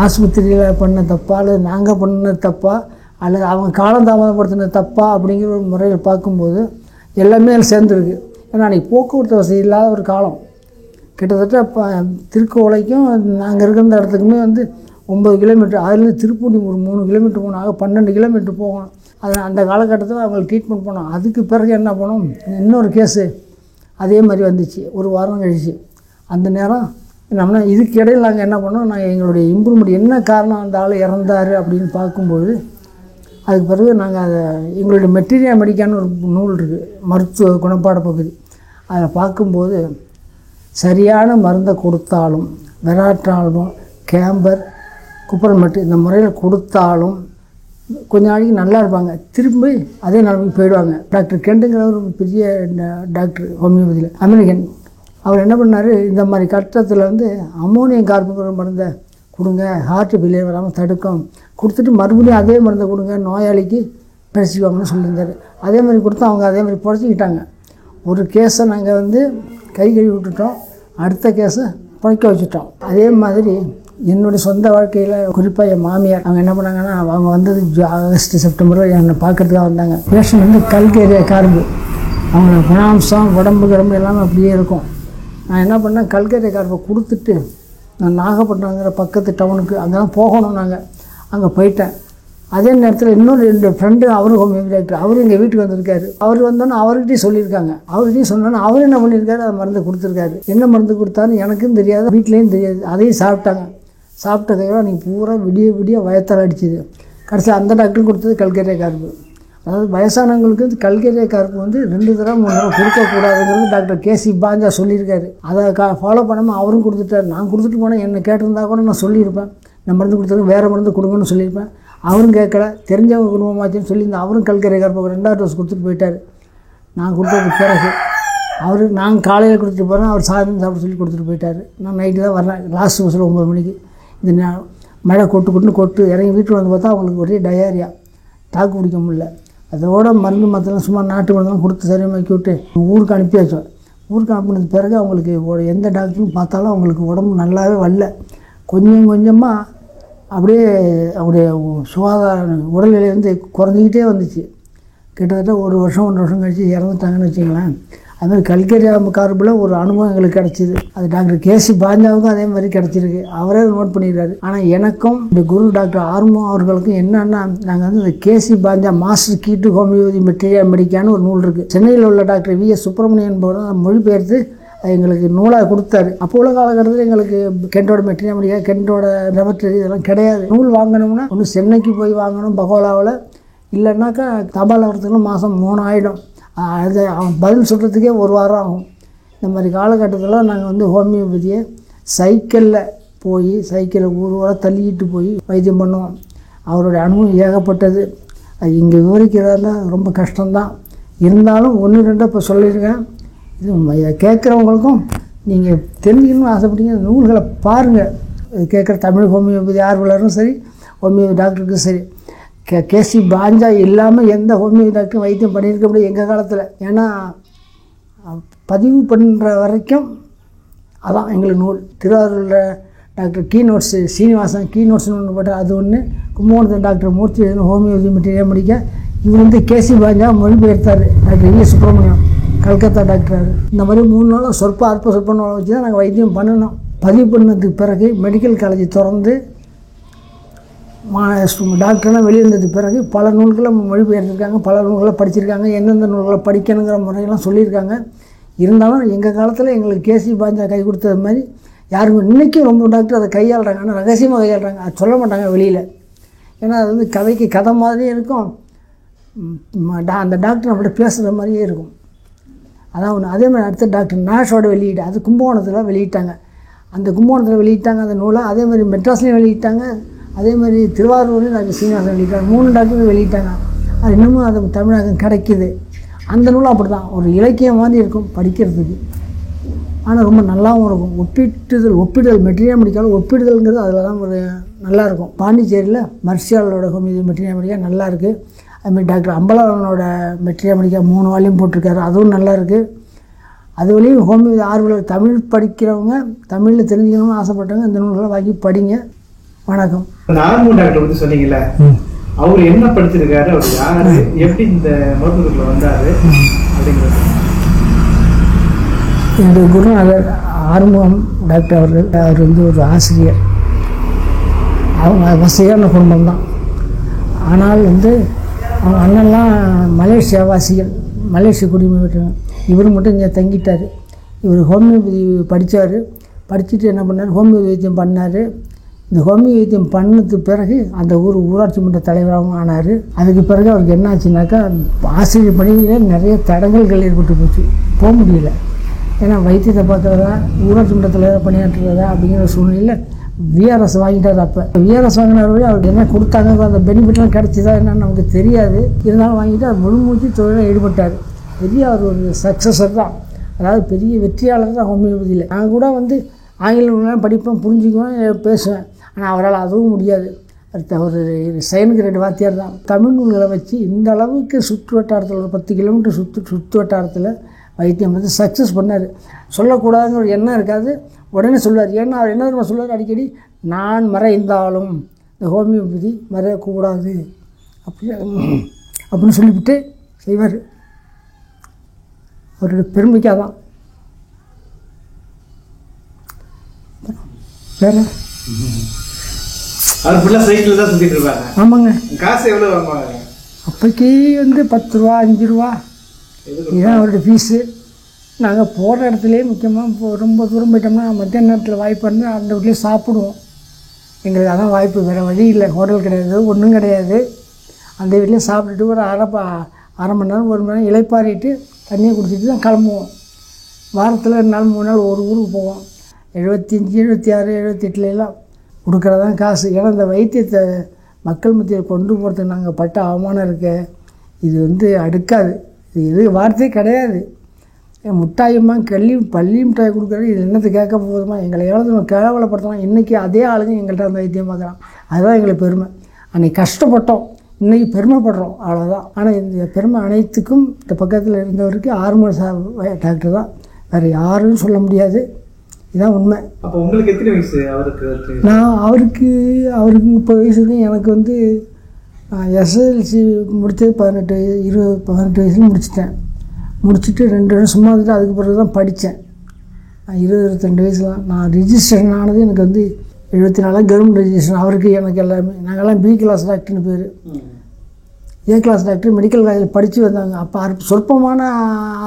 ஆஸ்பத்திரியில் பண்ண தப்பா அல்லது நாங்கள் பண்ண தப்பா அல்லது அவங்க காலந்தாமதப்படுத்தின தப்பா அப்படிங்கிற ஒரு முறையில் பார்க்கும்போது எல்லாமே அதில் சேர்ந்துருக்கு. ஏன்னா அன்றைக்கி போக்குவரத்து வசதி இல்லாத ஒரு காலம். கிட்டத்தட்ட இப்போ திருக்கோலைக்கும் நாங்கள் இருக்கிற இடத்துக்குமே 9 கிலோமீட்டர், அதுலேருந்து திருப்பூண்டி ஒரு 3 கிலோமீட்டர் போகணும். ஆக 12 கிலோமீட்டர் போகணும். அது அந்த காலகட்டத்தில் அவங்களுக்கு ட்ரீட்மெண்ட் பண்ணோம். அதுக்கு பிறகு என்ன பண்ணோம், இன்னொரு கேஸு அதே மாதிரி வந்துச்சு ஒரு வாரம் கழிச்சு. அந்த நேரம் நம்ம இதுக்கு இடையில் நாங்கள் என்ன பண்ணோம், நாங்கள் எங்களுடைய இம்ப்ரூவ்மெண்ட் என்ன காரணம் அந்த ஆள் இறந்தார் அப்படின்னு பார்க்கும்போது அதுக்கு பிறகு நாங்கள் அதை எங்களுடைய மெட்டீரியா மெடிக்கான்னு ஒரு நூல் இருக்குது, மருத்துவ குணப்பாட பகுதி. அதை பார்க்கும்போது சரியான மருந்தை கொடுத்தாலும் வெராட்ரால்பம், கேம்பர், குப்பரமெட்டு இந்த முறையில் கொடுத்தாலும் கொஞ்ச நாளைக்கு நல்லா இருப்பாங்க, திரும்பி அதே நிலைமைக்கு போயிடுவாங்க. டாக்டர் கெண்டுங்கிற ஒரு பெரிய டாக்டர் ஹோமியோபதியில் அமெரிக்கன், அவர் என்ன பண்ணார், இந்த மாதிரி கட்டத்தில் அமோனியம் கார்பன்கிற மருந்தை கொடுங்க, ஹார்ட் ஃபெயிலியர் வராமல் தடுக்கும், கொடுத்துட்டு மறுபடியும் அதே மருந்தை கொடுங்க, நோயாளிக்கு பிழைச்சிக்குவாங்கன்னு சொல்லியிருந்தார். அதே மாதிரி கொடுத்து அவங்க அதே மாதிரி பிழைச்சிக்கிட்டாங்க. ஒரு கேஸை நாங்கள் கை கழுவி விட்டுட்டோம், அடுத்த கேஸை பிழைக்க வச்சுட்டோம். அதே மாதிரி என்னுடைய சொந்த வாழ்க்கையில் குறிப்பாக என் மாமியார் அவங்க என்ன பண்ணாங்கன்னா, அவங்க வந்தது ஆகஸ்ட் செப்டம்பர் என்னை பார்க்கறதுக்காக வந்தாங்க. பேஷண்ட் கல்கேரியா கார்பு, அவங்க குணாம்சம் உடம்பு எல்லாமே அப்படியே இருக்கும். நான் என்ன பண்ணேன், கல்கேரியா கார்பை கொடுத்துட்டு நான் நாகப்பட்டினங்கிற பக்கத்து டவுனுக்கு அங்கே தான் போகணும். நாங்கள் அங்கே போயிட்டேன். அதே நேரத்தில் இன்னொரு 2 ஃப்ரெண்டு, அவரும் ஹோமியோபதி டாக்டர், அவரும் எங்கள் வீட்டுக்கு வந்திருக்காரு. அவர் வந்தோன்னே அவர்கிட்டையும் சொல்லியிருக்காங்க. அவர்கிட்டையும் சொன்னோன்னே அவர் என்ன பண்ணியிருக்காரு, அதை மருந்து கொடுத்துருக்காரு. என்ன மருந்து கொடுத்தான்னு எனக்கும் தெரியாது, வீட்லேயும் தெரியாது. அதையும் சாப்பிட்டாங்க. சாப்பிட்ட கையோட நீங்கள் பூரா விடிய வயத்தால் அடிச்சுது. கடைசியில் அந்த டாக்டரும் கொடுத்தது கல்கேரியா கார்பு. அதாவது வயசானவங்களுக்கு கல்கேரியா கார்பு 2 தடவை 3 தடவை கொடுக்கக்கூடாதுங்கிறது டாக்டர் கேசி பாஞ்சா சொல்லியிருக்காரு. அதை ஃபாலோ பண்ணாமல் அவரும் கொடுத்துட்டார். நான் கொடுத்துட்டு போனேன், என்னை கேட்டிருந்தா கூட நான் சொல்லியிருப்பேன், நான் மருந்து கொடுத்தது வேறு மருந்து கொடுங்கன்னு சொல்லியிருப்பேன். அவரும் கேட்கல, தெரிஞ்சவங்க குடும்பமாச்சுன்னு சொல்லியிருந்தேன். அவரும் கல்கேரியா கார்பு 2வது டோஸ் கொடுத்துட்டு போயிட்டார். நான் கொடுத்ததுக்கு பிறகு நாங்கள் காலையில் கொடுத்துட்டு போகிறேன், அவர் சாயந்தரம் சாப்பிட சொல்லி கொடுத்துட்டு போயிட்டார். நான் நைட்டு தான் வரேன், லாஸ்ட் பஸ்ஸில் 9 மணிக்கு. இந்த மழை கொட்டு இறங்கி வீட்டுக்கு வந்து பார்த்தா அவங்களுக்கு ஒரே டயரியா, தாக்கு பிடிக்க முடியல. அதோட மருந்து மற்றெல்லாம் சும்மா நாட்டு மருந்தெல்லாம் கொடுத்து சரியாக்கி விட்டு ஊருக்கு அனுப்பி வச்சோம். ஊருக்கு அனுப்பினது பிறகு அவங்களுக்கு எந்த டாக்டரும் பார்த்தாலும் அவங்களுக்கு உடம்பு நல்லாவே வரல. கொஞ்சம் கொஞ்சமாக அப்படியே அவருடைய சுகாதார உடல்நிலை குறைஞ்சிக்கிட்டே வந்துச்சு. கிட்டத்தட்ட 1 வருஷம் 1.5 வருஷம் கழிச்சு இறந்துட்டாங்கன்னு வச்சுங்களேன். அதுமாதிரி கல்கேரியா கார்பில் ஒரு அனுபவம் எங்களுக்கு கிடச்சிது. அது டாக்டர் கேசி பாஞ்சாவுக்கும் அதே மாதிரி கிடச்சிருக்கு. அவரே நோட் பண்ணிடுறாரு. ஆனால் எனக்கும் இந்த குரு டாக்டர் ஆர்மோ அவர்களுக்கும் என்னன்னா, நாங்கள் இந்த கேசி பாஞ்சா மாஸ்டர் கீட்டு ஹோமியோபதி மெட்டீரியா மெடிக்கான்னு ஒரு நூல் இருக்குது. சென்னையில் உள்ள டாக்டர் VS சுப்பிரமணியன் என்பவர் மொழிபெயர்த்து எங்களுக்கு நூலாக கொடுத்தாரு. அப்போ உள்ள காலகட்டத்தில் எங்களுக்கு கெண்டோட மெட்டீரியா மெடிக்கா, கெண்டோட லெபர்டரி இதெல்லாம் கிடையாது. நூல் வாங்கணும்னா ஒன்று சென்னைக்கு போய் வாங்கணும் பகோலாவில், இல்லைன்னாக்கா தபால் வரத்துக்கு மாதம் 3 ஆகிடும். அது அவன் பதில் சொல்கிறதுக்கே 1 வாரம் ஆகும். இந்த மாதிரி காலகட்டத்தில் நாங்கள் ஹோமியோபதியை சைக்கிளில் போய் சைக்கிளை ஊர் தள்ளிக்கிட்டு போய் வைத்தியம் பண்ணுவோம். அவருடைய அனுபவம் ஏகப்பட்டது. அது இங்கே விவரிக்கிறதா ரொம்ப கஷ்டம்தான். இருந்தாலும் 1-2 இப்போ சொல்லியிருக்கேன். இது கேட்குறவங்களுக்கும் நீங்கள் தெரிஞ்சுக்கணும்னு ஆசைப்பட்டீங்க, நூல்களை பாருங்கள். கேட்குற தமிழ் ஹோமியோபதி ஆர்வலரும் சரி, ஹோமியோபதி டாக்டருக்கும் சரி, கேசி பாஞ்சா இல்லாமல் எந்த ஹோமியோபதி டாக்டரும் வைத்தியம் பண்ணியிருக்க முடியும் எங்கள் காலத்தில். ஏன்னா பதிவு பண்ணுற வரைக்கும் அதான் எங்களுக்கு நூல். திருவாரூரில் doctor key notes Srinivasan key நோட்ஸ்னு ஒன்று போட்டால் அது ஒன்று. கும்பகோணத்தில் டாக்டர் மூர்த்தி ஹோமியோபதி மெட்டீரியல் முடிக்க இவர் வந்து கேசி பாஞ்சா மொழிபெயர்த்தார். Doctor E Subramaniam Calcutta doctor. இந்த மாதிரி 3 நாளும் அற்ப சொற்ப நாளை வச்சு தான் நாங்கள் வைத்தியம் பண்ணணும். பதிவு பண்ணதுக்கு பிறகு மெடிக்கல் காலேஜ் திறந்து டாக்டர்லாம் வெளியிருந்ததுக்கு பிறகு பல நூல்களை மொழிபெயர்த்திருக்காங்க, பல நூல்களை படிச்சிருக்காங்க, எந்தெந்த நூல்களை படிக்கணுங்கிற முறையெல்லாம் சொல்லியிருக்காங்க. இருந்தாலும் எங்கள் காலத்தில் எங்களுக்கு கேசி பாஞ்சா கை கொடுத்தது மாதிரி யாருமே இன்றைக்கும் ரொம்ப டாக்டர் அதை கையாளுறாங்க. ஆனால் ரகசியமாக கையாளுறாங்க, அது சொல்ல மாட்டாங்க வெளியில். ஏன்னா அது வந்து கதைக்கு கதை மாதிரியே இருக்கும், அந்த டாக்டர் நம்மகிட்ட பேசுகிற மாதிரியே இருக்கும். அதான் ஒன்று. அதே மாதிரி அடுத்த டாக்டர் நாஷோட வெளியீடு அது கும்பகோணத்தில் வெளியிட்டாங்க. அந்த கும்பகோணத்தில் வெளியிட்டாங்க அந்த நூலை. அதே மாதிரி மெட்ராஸ்லேயும் வெளியிட்டாங்க. அதே மாதிரி திருவாரூர்லேயும் டாக்டர் சீனிவாசன் வெளியிட்டாங்க. 3 டாக்டரும் வெளியிட்டாங்க. அது இன்னமும் அது தமிழகம் கிடைக்கிது. அந்த நூலும் அப்படி தான் ஒரு இலக்கியம் மாதிரி இருக்கும் படிக்கிறதுக்கு. ஆனால் ரொம்ப நல்லாவும் இருக்கும். ஒப்பிடுதல் மெட்டீரியல் மெடிக்கல் ஒப்பிடுதல்ங்கிறது அதில் தான் ஒரு நல்லாயிருக்கும். பாண்டிச்சேரியில் மர்சியாலோட ஹோமியோபதி மெட்டீரியல் மெடிக்கல் நல்லாயிருக்கு. அதுமாதிரி டாக்டர் அம்பலவனோட மெட்டீரியல் மெடிக்கல் 3 வால்யூம் போட்டிருக்காரு, அதுவும் நல்லாயிருக்கு. அது வழியும் ஹோமியோபதி ஆர்வலர் தமிழ் படிக்கிறவங்க, தமிழில் தெரிஞ்சுக்கணும்னு ஆசைப்பட்டவங்க இந்த நூல்களை வாங்கி படிங்க. வணக்கம். நார்மல் டாக்டர் பற்றி சொன்னீங்கல்ல, அவர் என்ன படிச்சிருக்காரு, அவர் யாரு, எப்படி இந்த மருத்துவத்துக்குள்ள வந்தாரு அப்படிங்கிறது. என்னுடைய குருநாதர் ஆறுமுகம் டாக்டர் அவர்கள். அவர் வந்து ஒரு ஆசிரியர். அவங்க வசதியான குடும்பம் தான். ஆனால் வந்து அவங்க அண்ணன்லாம் மலேசியாவாசிகள், மலேசிய குடிமை விட்டாங்க. இவர் மட்டும் இங்கே தங்கிட்டார். இவர் ஹோமியோபதி படித்தார். படிச்சுட்டு என்ன பண்ணார், ஹோமியோ வைத்தியம் பண்ணார். இந்த ஹோமியோ வைத்தியம் பண்ணதுக்கு பிறகு அந்த ஊராட்சி மன்ற தலைவராகவும் ஆனார். அதுக்கு பிறகு அவருக்கு என்ன ஆச்சுனாக்கா, ஆசிரியர் பணியில் நிறைய தடங்கல்கள் ஏற்பட்டு போச்சு, போக முடியல. ஏன்னா வைத்தியத்தை பார்க்குறதா ஊராட்சி மன்ற தலைவராக பணியாற்றுறதா அப்படிங்கிற சூழ்நிலையில் விஆர்எஸ் வாங்கிட்டார். அப்போ விஆர்எஸ் வாங்கினார் வழி அவருக்கு என்ன கொடுத்தாங்க, அந்த பெனிஃபிட்லாம் கிடச்சிதா என்னன்னு நமக்கு தெரியாது. இருந்தாலும் வாங்கிட்டு அவர் முழுமூச்சு தொழிலில் ஈடுபட்டார். பெரிய அவர் ஒரு சக்ஸஸர் தான், அதாவது பெரிய வெற்றியாளர் தான் ஹோமியோபதியில். நான் கூட வந்து ஆங்கிலம் படிப்பேன், புரிஞ்சுக்குவேன், பேசுவேன். ஆனால் அவரால் அதுவும் முடியாது. அடுத்த ஒரு சைனுக்கு 2 வாத்தியார் தான். தமிழ் நூல்களை வச்சு இந்த அளவுக்கு சுற்று வட்டாரத்தில் ஒரு 10 கிலோமீட்டர் சுற்று வட்டாரத்தில் வைத்தியம் வந்து சக்ஸஸ் பண்ணார். சொல்லக்கூடாதுங்கிற ஒரு எண்ணம் இருக்காது, உடனே சொல்லுவார். ஏன்னா அவர் என்ன நம்ம சொல்லுவார் அடிக்கடி, நான் மறைந்தாலும் இந்த ஹோமியோபதி மறையக்கூடாது அப்படின்னு சொல்லிவிட்டு செய்வார். அவருடைய பெருமைக்காக தான். வேறு அவர் ஃபுல்லாக சைக்கிள் தான் சுற்றிட்டு இருப்பாங்க. ஆமாங்க. காசு எவ்வளோ வாங்குவாங்க அப்போக்கி வந்து 10 ரூபா 5 ரூபா இதுதான் அவருடைய ஃபீஸு. நாங்கள் போகிற இடத்துலையே முக்கியமாக இப்போ ரொம்ப தூரம் போயிட்டோம்னா மத்தியான நேரத்தில் வாய்ப்பு இருந்தால் அந்த வீட்லேயே சாப்பிடுவோம். எங்களுக்கு அதான் வாய்ப்பு, வேறு வழி இல்லை. ஹோட்டல் கிடையாது, ஒன்றும் கிடையாது. அந்த வீட்லேயே சாப்பிட்டுட்டு ஒரு அரை மணி நேரம் 1 மணி நேரம் இளைப்பாறிட்டு தண்ணியை குடிச்சிட்டு தான் கிளம்புவோம். வாரத்தில் 2 நாள் 3 நாள் ஒரு ஊருக்கு போவோம். 75 76 78 கொடுக்குறதான் காசு. ஏன்னா இந்த வைத்தியத்தை மக்கள் மத்தியில் கொண்டு போகிறதுக்கு நாங்கள் பட்ட அவமானம் இருக்க, இது வந்து அடுக்காது. இது வார்த்தையே கிடையாது. முட்டாயம்மா பள்ளி மிட்டாய் கொடுக்குறது இது என்னத்தை கேட்க போகுதுமா, எங்களை எவ்வளோ நம்ம கேவலப்படுத்தலாம். இன்றைக்கி அதே ஆளுங்க எங்கள்கிட்ட அந்த வைத்தியம் பார்க்குறான். அதுதான் எங்களுக்கு பெருமை. அன்றைக்கி கஷ்டப்பட்டோம், இன்றைக்கி பெருமைப்படுறோம், அவ்வளோதான். ஆனால் இந்த பெருமை அனைத்துக்கும் இந்த பக்கத்தில் இருந்தவருக்கு ஆறுமுக டாக்டர் தான், வேறு யாரும் சொல்ல முடியாது. இதுதான் உண்மை. அப்போ உங்களுக்கு எத்தனை வயசு அவருக்கு? நான் அவருக்கு 30 வயசு இருக்கு. எனக்கு வந்து எஸ்எல்சி முடித்தது 18 வயசில் முடிச்சிட்டேன். முடிச்சுட்டு 2 வருஷம் சும்மா இருந்துட்டு அதுக்கு பிறகு தான் படித்தேன். நான் 22 வயசில் நான் ரிஜிஸ்ட்ரேஷன் ஆனது. எனக்கு வந்து 74 கவர்மெண்ட் ரிஜிஸ்ட்ரேஷன். அவருக்கு எனக்கு எல்லாமே நாங்கள்லாம் பி கிளாஸ் டாக்டர்னு பேர். ஏ கிளாஸ் டாக்டர் மெடிக்கல் காலேஜில் படித்து வந்தாங்க. அப்போ சொற்பமான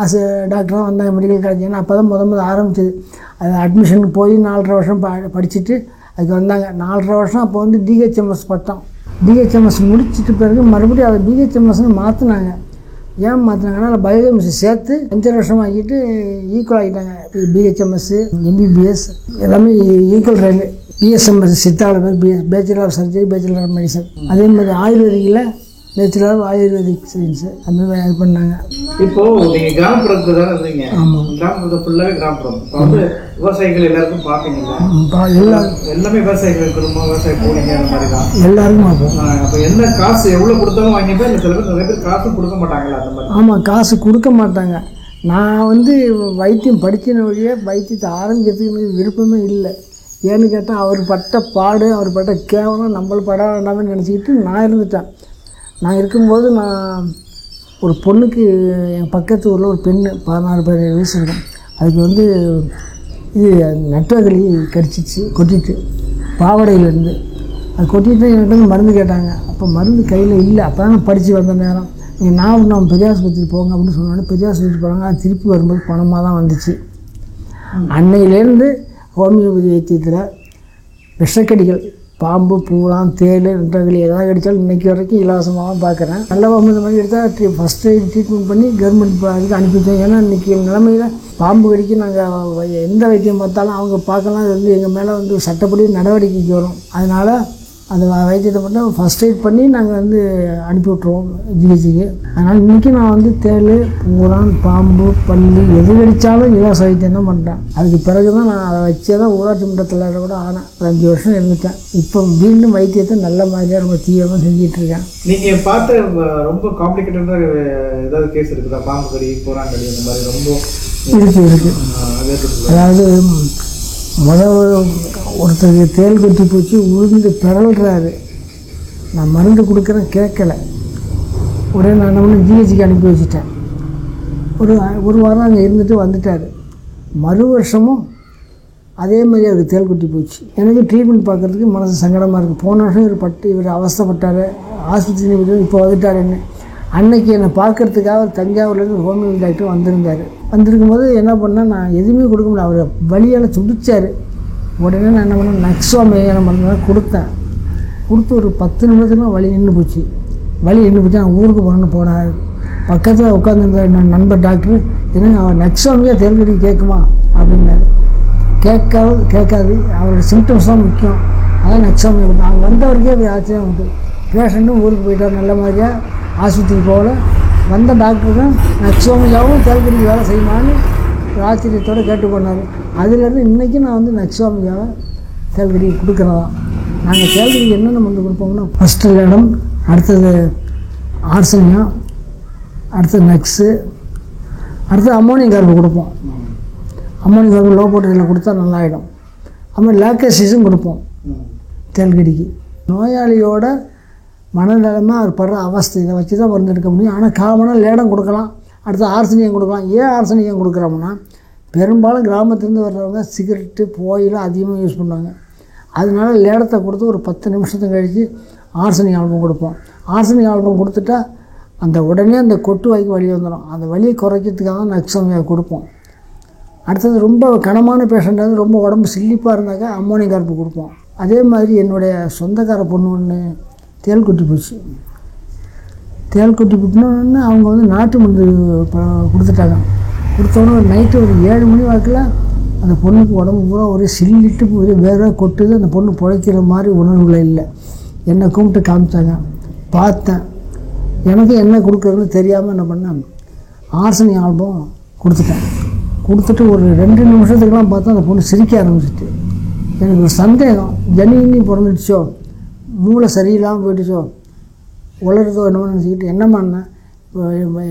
ஆசை டாக்டராக வந்தாங்க மெடிக்கல் காலேஜ். ஏன்னா அப்போ தான் முதல் ஆரம்பிச்சது. அது அட்மிஷனுக்கு போய் 4.5 வருஷம் படிச்சுட்டு அதுக்கு வந்தாங்க. 4.5 வருஷம் அப்போ வந்து டிஹெச்எம்எஸ் பட்டம். டிஹெச்எம்எஸ் முடிச்சிட்டு பிறகு மறுபடியும் அதை பிஹெச்எம்எஸ்ன்னு மாற்றினாங்க. ஏன் மாற்றினாங்கன்னா பயோகெமிஸ்ட்ரி சேர்த்து 5 வருஷம் ஆகிட்டு ஈக்குவல் ஆகிட்டாங்க. பிஹெச்எம்எஸ் எம்பிபிஎஸ் எல்லாமே ஈக்குவல் ரேங்கு. பிஎஸ்எம்எஸ் சித்தாளர் bachelor of surgery, bachelor of medicine. அதே மாதிரி ஆயுர்வேதிக்கில் பேச்சுலர் ஆஃப் ஆயுர்வேதிக் சயின்ஸு அந்த மாதிரி இது பண்ணாங்க. இப்போது நீங்கள் கிராமப்புறத்தில் தான் இருந்தீங்க. ஆமாம், கிராமப்புறத்தில் ஃபுல்லாகவே கிராமப்புறம். இப்போ வந்து விவசாயிகள் எல்லாருக்கும் பார்ப்பீங்களா? எல்லாமே விவசாயிகள் குடும்பம், விவசாய கூலிங்க அந்த மாதிரி தான் எல்லாருக்கும் பார்ப்போம். அப்போ என்ன காசு எவ்வளோ கொடுத்தாலும் வாங்கிப்பேன். இல்லை சில பேர் நிறைய பேர் காசும் கொடுக்க மாட்டாங்களா அந்த மாதிரி? ஆமாம், காசு கொடுக்க மாட்டாங்க. நான் வந்து வைத்தியம் படிக்கிற வழியே வைத்தியத்தை ஆரம்பிக்கிறதுக்கு எனக்கு விருப்பமே இல்லை. ஏன்னு கேட்டால் அவர் பட்ட பாடு, அவர் பட்ட கேவலம் நம்மளை பட வேண்டாம்னு நினச்சிக்கிட்டு நான் இருந்துட்டேன். நான் இருக்கும்போது நான் ஒரு பொண்ணுக்கு என் பக்கத்து ஊரில் ஒரு பெண்ணு 16-17 வயசு இருக்கும். அதுக்கு வந்து இது நெட்டவலி கடிச்சிச்சு, கொட்டிட்டு பாவடையிலேருந்து அது கொட்டிட்டு என்கிட்ட வந்து மருந்து கேட்டாங்க. அப்போ மருந்து கையில் இல்லை. அப்போ தான் நான் படித்து வந்த நேரம். நீங்கள் நம்ம பெரியாஸ்பத்திரி போங்க அப்படின்னு சொன்னோன்னே பெரியாஸ்பத்திரி போகிறாங்க. அது திருப்பி வரும்போது பணமாக தான் வந்துச்சு. அன்னையிலேருந்து ஹோமியோபதி வைத்தியத்தில் விஷக்கடிகள், பாம்பு, பூரான், தேள், நெட்டவலி எதாவது கடித்தாலும் இன்றைக்கி வரைக்கும் இலவசமாக பார்க்குறேன். நல்லா இந்த மாதிரி எடுத்தால் ஃபஸ்ட்டு ட்ரீட்மெண்ட் பண்ணி கவர்மெண்ட் இதுக்கு அனுப்பிச்சோம். ஏன்னா இன்றைக்கி நிலைமையில் பாம்பு கடிக்கு நாங்கள் எந்த வைத்தியம் பார்த்தாலும் அவங்க பார்க்கலாம், அது வந்து எங்கள் மேலே வந்து சட்டப்படி நடவடிக்கைக்கு வரும். அதனால் அந்த வைத்தியத்தை மட்டும் ஃபஸ்ட் எய்ட் பண்ணி நாங்கள் வந்து அனுப்பி விட்ருவோம் ஜிஹெச்சுக்கு. அதனால் இன்றைக்கி நான் வந்து தேள், பூரான், பாம்பு, பல்லி எது கடித்தாலும் இலவச வைத்தியம் தான் பண்ணுறேன். அதுக்கு பிறகு தான் நான் அதை வச்சே தான் ஊராட்சி மன்ற தலைவரை கூட ஆனேன். 5 வருஷம் இருந்துட்டேன். இப்போ மீண்டும் வைத்தியத்தை நல்ல மாதிரியாக ரொம்ப தீவிரமாக செஞ்சிட்ருக்கேன். நீங்கள் பார்த்த ரொம்ப காம்ப்ளிகேட்டடாக ஏதாவது கேஸ் இருக்குதா? பாம்பு கடி, பூரான் கடி அந்த மாதிரி ரொம்ப இருக்குது. அதாவது ஒருத்தருக்கு தேள் கொட்டி போச்சு, உளுந்து பிறல்றாரு. நான் மருந்து கொடுக்குறேன், கேட்கலை. உடனே நான் என்ன பண்ண ஜிஹெச்சுக்கு அனுப்பி வச்சுட்டேன். ஒரு வாரம் அங்கே இருந்துட்டு வந்துட்டார். மறு வருஷமும் அதே மாதிரி அவருக்கு தேள் கொட்டி போச்சு. எனக்கு ட்ரீட்மெண்ட் பார்க்குறதுக்கு மனசு சங்கடமாக இருக்குது. போன வருஷம் இவர் அவஸ்தைப்பட்டார், ஆஸ்பத்திரி விட்டு இப்போ வந்துட்டார். என்ன அன்னைக்கு என்னை பார்க்குறதுக்காக தஞ்சாவூர்லேருந்து ஹோமியோபதி டாக்டர் வந்திருக்கும்போது என்ன பண்ணேன், நான் எதுவுமே கொடுக்க முடியல. அவர் வலியால் துடிச்சார். உடனே நான் என்ன பண்ணேன், நக்ஸோமையான மருந்து கொடுத்தேன். கொடுத்து ஒரு 10 நிமிஷத்துலாம் வலி நின்று போச்சு. நான் ஊருக்கு போனேன். பக்கத்தில் உட்காந்துருந்த என் நண்பர் டாக்டர், என்னங்க அவர் நக்ஸோமையாக தேர்ந்தெடுக்க கேட்குமா அப்படின்னாரு. கேட்காது, அவரோட சிம்டம்ஸ் தான் முக்கியம். அதான் நக்ஸோமியா கொடுத்தேன். அவங்க வந்தவருக்கே அது ஆச்சரியம் உண்டு. பேஷண்ட்டும் ஊருக்கு போயிட்டார், நல்ல மாதிரியாக ஆஸ்பத்திரி போகல. வந்த டாக்டருக்கும் நக்ஸோமியாவும் தேர்ந்தெடுக்க வேலை செய்யுமான்னு ஒரு ஆச்சரியத்தோடு கேட்டு போனார். அதுலேருந்து இன்றைக்கி நான் வந்து நக்ஸோமியாவை தேல்கடி கொடுக்குறதா. நாங்கள் தேல்கடிக்கு என்னென்ன மருந்து கொடுப்போம்னா, ஃபஸ்ட்டு லேடம், அடுத்தது ஆர்சனியா, அடுத்தது நக்ஸு, அடுத்தது அம்மோனியம் கார்பு கொடுப்போம். அம்மோனியம் கார்பு லோ போட்டரில் கொடுத்தா நல்லாயிடும். அதுமாதிரி லாக்டேசிஸும் கொடுப்போம் தேல்கடிக்கு. நோயாளியோட மனநிலைமை அவர் படுற அவஸ்தை இதை வச்சு தான் மருந்து எடுக்க முடியும். ஆனால் காமனாக லேடம் கொடுக்கலாம், அடுத்து ஆர்சனியம் கொடுக்கலாம். ஏன் ஆர்சனியம் கொடுக்குறோம்னா, பெரும்பாலும் கிராமத்துலேருந்து வர்றவங்க சிகரெட்டு, புகையில அதிகமாக யூஸ் பண்ணுவாங்க. அதனால லேடத்தை கொடுத்து ஒரு 10 நிமிஷத்துக்கு கழித்து ஆர்சனிக் ஆல்பம் கொடுப்போம். ஆர்சனிக் ஆல்பம் கொடுத்துட்டா அந்த உடனே அந்த கொட்டு வாய்க்கு வலி வந்துடும். அந்த வலியை குறைக்கிறதுக்காக தான் நக்ஸோமியா கொடுப்போம். அடுத்தது ரொம்ப கனமான பேஷண்ட்டாக ரொம்ப உடம்பு சில்லிப்பாக இருந்தாக்கா அம்மோனியம் கார்பு கொடுப்போம். அதே மாதிரி என்னுடைய சொந்தக்கார பொண்ணு ஒன்று தேள் கொட்டி போச்சு. தேள் கொட்டி போட்டுனோடனே அவங்க வந்து நாட்டு மருந்து கொடுத்துட்டாங்க. கொடுத்தோன்னே ஒரு நைட்டு ஒரு 7 மணி வாக்கில் அந்த பொண்ணுக்கு உடம்பு பூரா ஒரே சில்லிட்டு ஒரே வேற கொட்டுது. அந்த பொண்ணு பிழைக்கிற மாதிரி உணர்வுல இல்லை. என்னை கும்பிட்டு காமிச்சாங்க. பார்த்தேன். எனக்கு என்ன கொடுக்குறதுன்னு தெரியாமல் என்ன பண்ணேன், ஆர்சனிக் ஆல்பம் கொடுத்துட்டேன். கொடுத்துட்டு ஒரு 2 நிமிஷத்துக்கெலாம் பார்த்தா அந்த பொண்ணு சிரிக்க ஆரம்பிச்சிட்டு. எனக்கு ஒரு சந்தேகம், ஜனின்னு பிறந்துடுச்சோ, மூளை சரியில்லாமல் போயிடுச்சோ, உளருதோ என்னமோ நினச்சிக்கிட்டு என்னம்மாண்ணா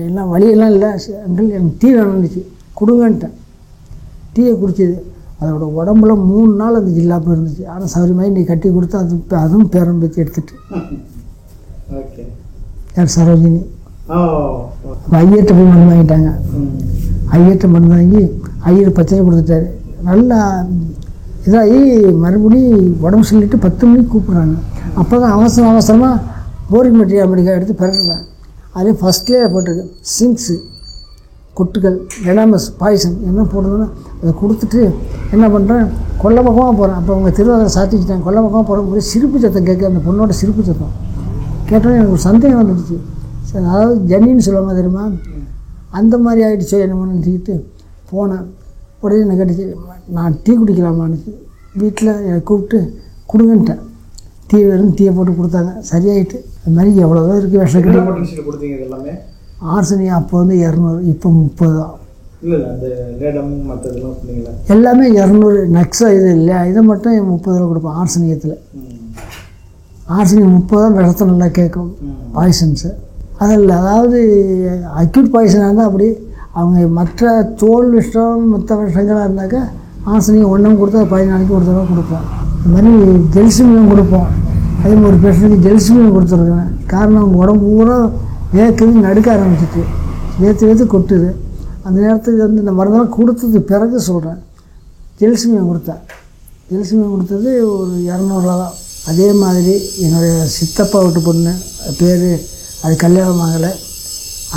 எல்லாம் வழியெல்லாம் இல்லை அங்கிள், எனக்கு டீ வேணும்னுச்சு, கொடுங்கன்ட்டேன். டீயை குடிச்சிது. அதோட உடம்புல 3 நாள் அந்த ஜில்லாப்பு இருந்துச்சு. ஆனால் சௌரியமாக நீ கட்டி கொடுத்து அதுவும் பேரம் பேச்சு எடுத்துட்டு யார் சரோஜினி ஐயர்கிட்ட போய் மருந்து வாங்கிட்டாங்க. ஐயர்கிட்ட மருந்து வாங்கி ஐயர் பச்சை கொடுத்துட்டாரு. நல்லா இதாகி மறுபடியும் உடம்பு சொல்லிட்டு 10 மணிக்கு கூப்பிட்றாங்க. அப்போ தான் அவசரமாக போரிக் மெட்டீரியல் மெடிக்கல் எடுத்து பிறகுறேன். அதே ஃபஸ்ட்லேயே போட்டிருக்கு சிங்க்ஸு, கொட்டுகள், வெனாமஸ், பாய்சன் என்ன போடுறதுன்னா அதை கொடுத்துட்டு என்ன பண்ணுறேன், கொல்ல பக்கமாக போகிறேன். அப்போ அவங்க திருவாரூரை சாத்திக்கிட்டாங்க. கொல்ல பக்கமாக போகிறவங்க சிரிப்பு சத்தம் கேட்க, அந்த பொண்ணோட சிரிப்பு சத்தம் கேட்டோன்னே எனக்கு ஒரு சந்தேகம் வந்துடுச்சு. சரி, அதாவது ஜனின்னு சொல்லுவாங்க தெரியுமா, அந்த மாதிரி ஆகிடுச்சோ என்னமோன்னு நினச்சிக்கிட்டு போனேன். உடனே என்ன கேட்டுச்சு, நான் டீ குடிக்கலாமான்னு வீட்டில் என்னை கூப்பிட்டு கொடுங்கன்ட்டேன். டீ வெறும் டீயை போட்டு கொடுத்தாங்க. சரியாயிட்டு. அது மாதிரி எவ்வளோதான் இருக்குது விஷக்கடி. கொடுத்தீங்க எல்லாமே. ஆர்சனியா அப்போ வந்து 200, இப்போ 30 தான். எல்லாமே 200. நக்ஸா இது இல்லை, இதை மட்டும் 30 கொடுப்போம். ஆர்சனியத்தில் ஆர்சனியம் 30 தான் விஷத்தை நல்லா கேட்கும். பாய்சன்ஸு அதில், அதாவது அக்யூட் பாய்சனாக இருந்தால் அப்படி, அவங்க மற்ற தோல் விஷம் மற்ற விஷங்களாக இருந்தாக்கா ஆசனியம் ஒன்றும் கொடுத்தா 15 நாளைக்கு ஒரு தடவை கொடுப்போம். இந்த மாதிரி ஜெல்சிமியம் கொடுப்போம். அதே மாதிரி ஒரு பேஷண்ட்டுக்கு ஜெல்சிமியம் கொடுத்துருக்கேன். காரணம் அவங்க உடம்பு பூரா வேர்க்குது, நடுக்க ஆரம்பிச்சிட்டு வேர்த்து கொட்டுது. அந்த நேரத்துக்கு வந்து இந்த மருந்தெல்லாம் கொடுத்தது பிறகு சொல்கிறேன். ஜெல்சிமியம் கொடுத்தேன். ஜெல்சிமியம் கொடுத்தது ஒரு 200 ரூபா தான். அதே மாதிரி என்னுடைய சித்தப்பா வீட்டு பொண்ணு பேர், அது கல்யாணம் ஆகலை.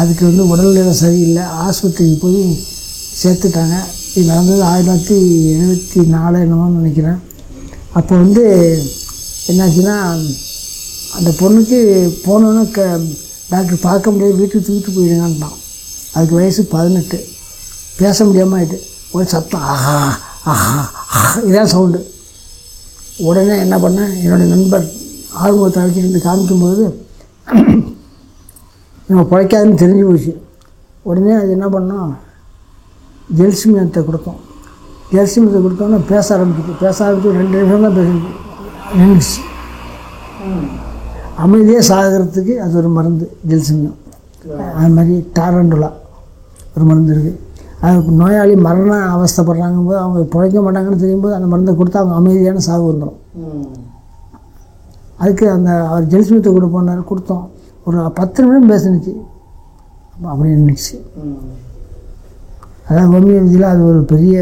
அதுக்கு வந்து உடல்நிலை சரியில்லை, ஆஸ்பத்திரிக்கு போய் சேர்த்துட்டாங்க. இது நடந்தது 1974 என்னமோன்னு நினைக்கிறேன். அப்போ வந்து என்னாச்சுன்னா அந்த பொண்ணுக்கு போனோன்னே டாக்டர் பார்க்க முடியாது, வீட்டுக்கு தூக்கிட்டு போயிடுங்கன்ட்டான். அதுக்கு வயசு 18. பேச முடியாமல் ஆகிட்டு ஒரு சத்தம், ஆஹா ஆஹா ஆஹா இதான் சவுண்டு. உடனே என்ன பண்ணேன், என்னுடைய நண்பர் ஆர்வத்தை அழைச்சிட்டு காமிக்கும்போது நம்ம பிழைக்காதுன்னு தெரிஞ்சு போச்சு. உடனே அது என்ன பண்ணோம், ஜெல்சிமியத்தை கொடுத்தோம். ஜெல்சிமியத்தை கொடுத்தோன்னா பேச ஆரம்பிச்சு 2 நிமிஷம் தான் நின்றுச்சு. அமைதியாக சாகிறதுக்கு அது ஒரு மருந்து ஜெல்சிமியம். அது மாதிரி டாரண்டுலா ஒரு மருந்து இருக்குது. அது நோயாளி மரண அவஸ்தைப்படுறாங்க போது அவங்க பிழைக்க மாட்டாங்கன்னு தெரியும்போது அந்த மருந்தை கொடுத்தா அவங்க அமைதியான சாகு வந்துடும். அதுக்கு அந்த அவர் ஜெல்சிமியத்தை கொடுத்தோம். ஒரு 10 நிமிடம் பேசினுச்சு, அப்படி நின்றுச்சு. அதான் ஹோமியோபதியில் அது ஒரு பெரிய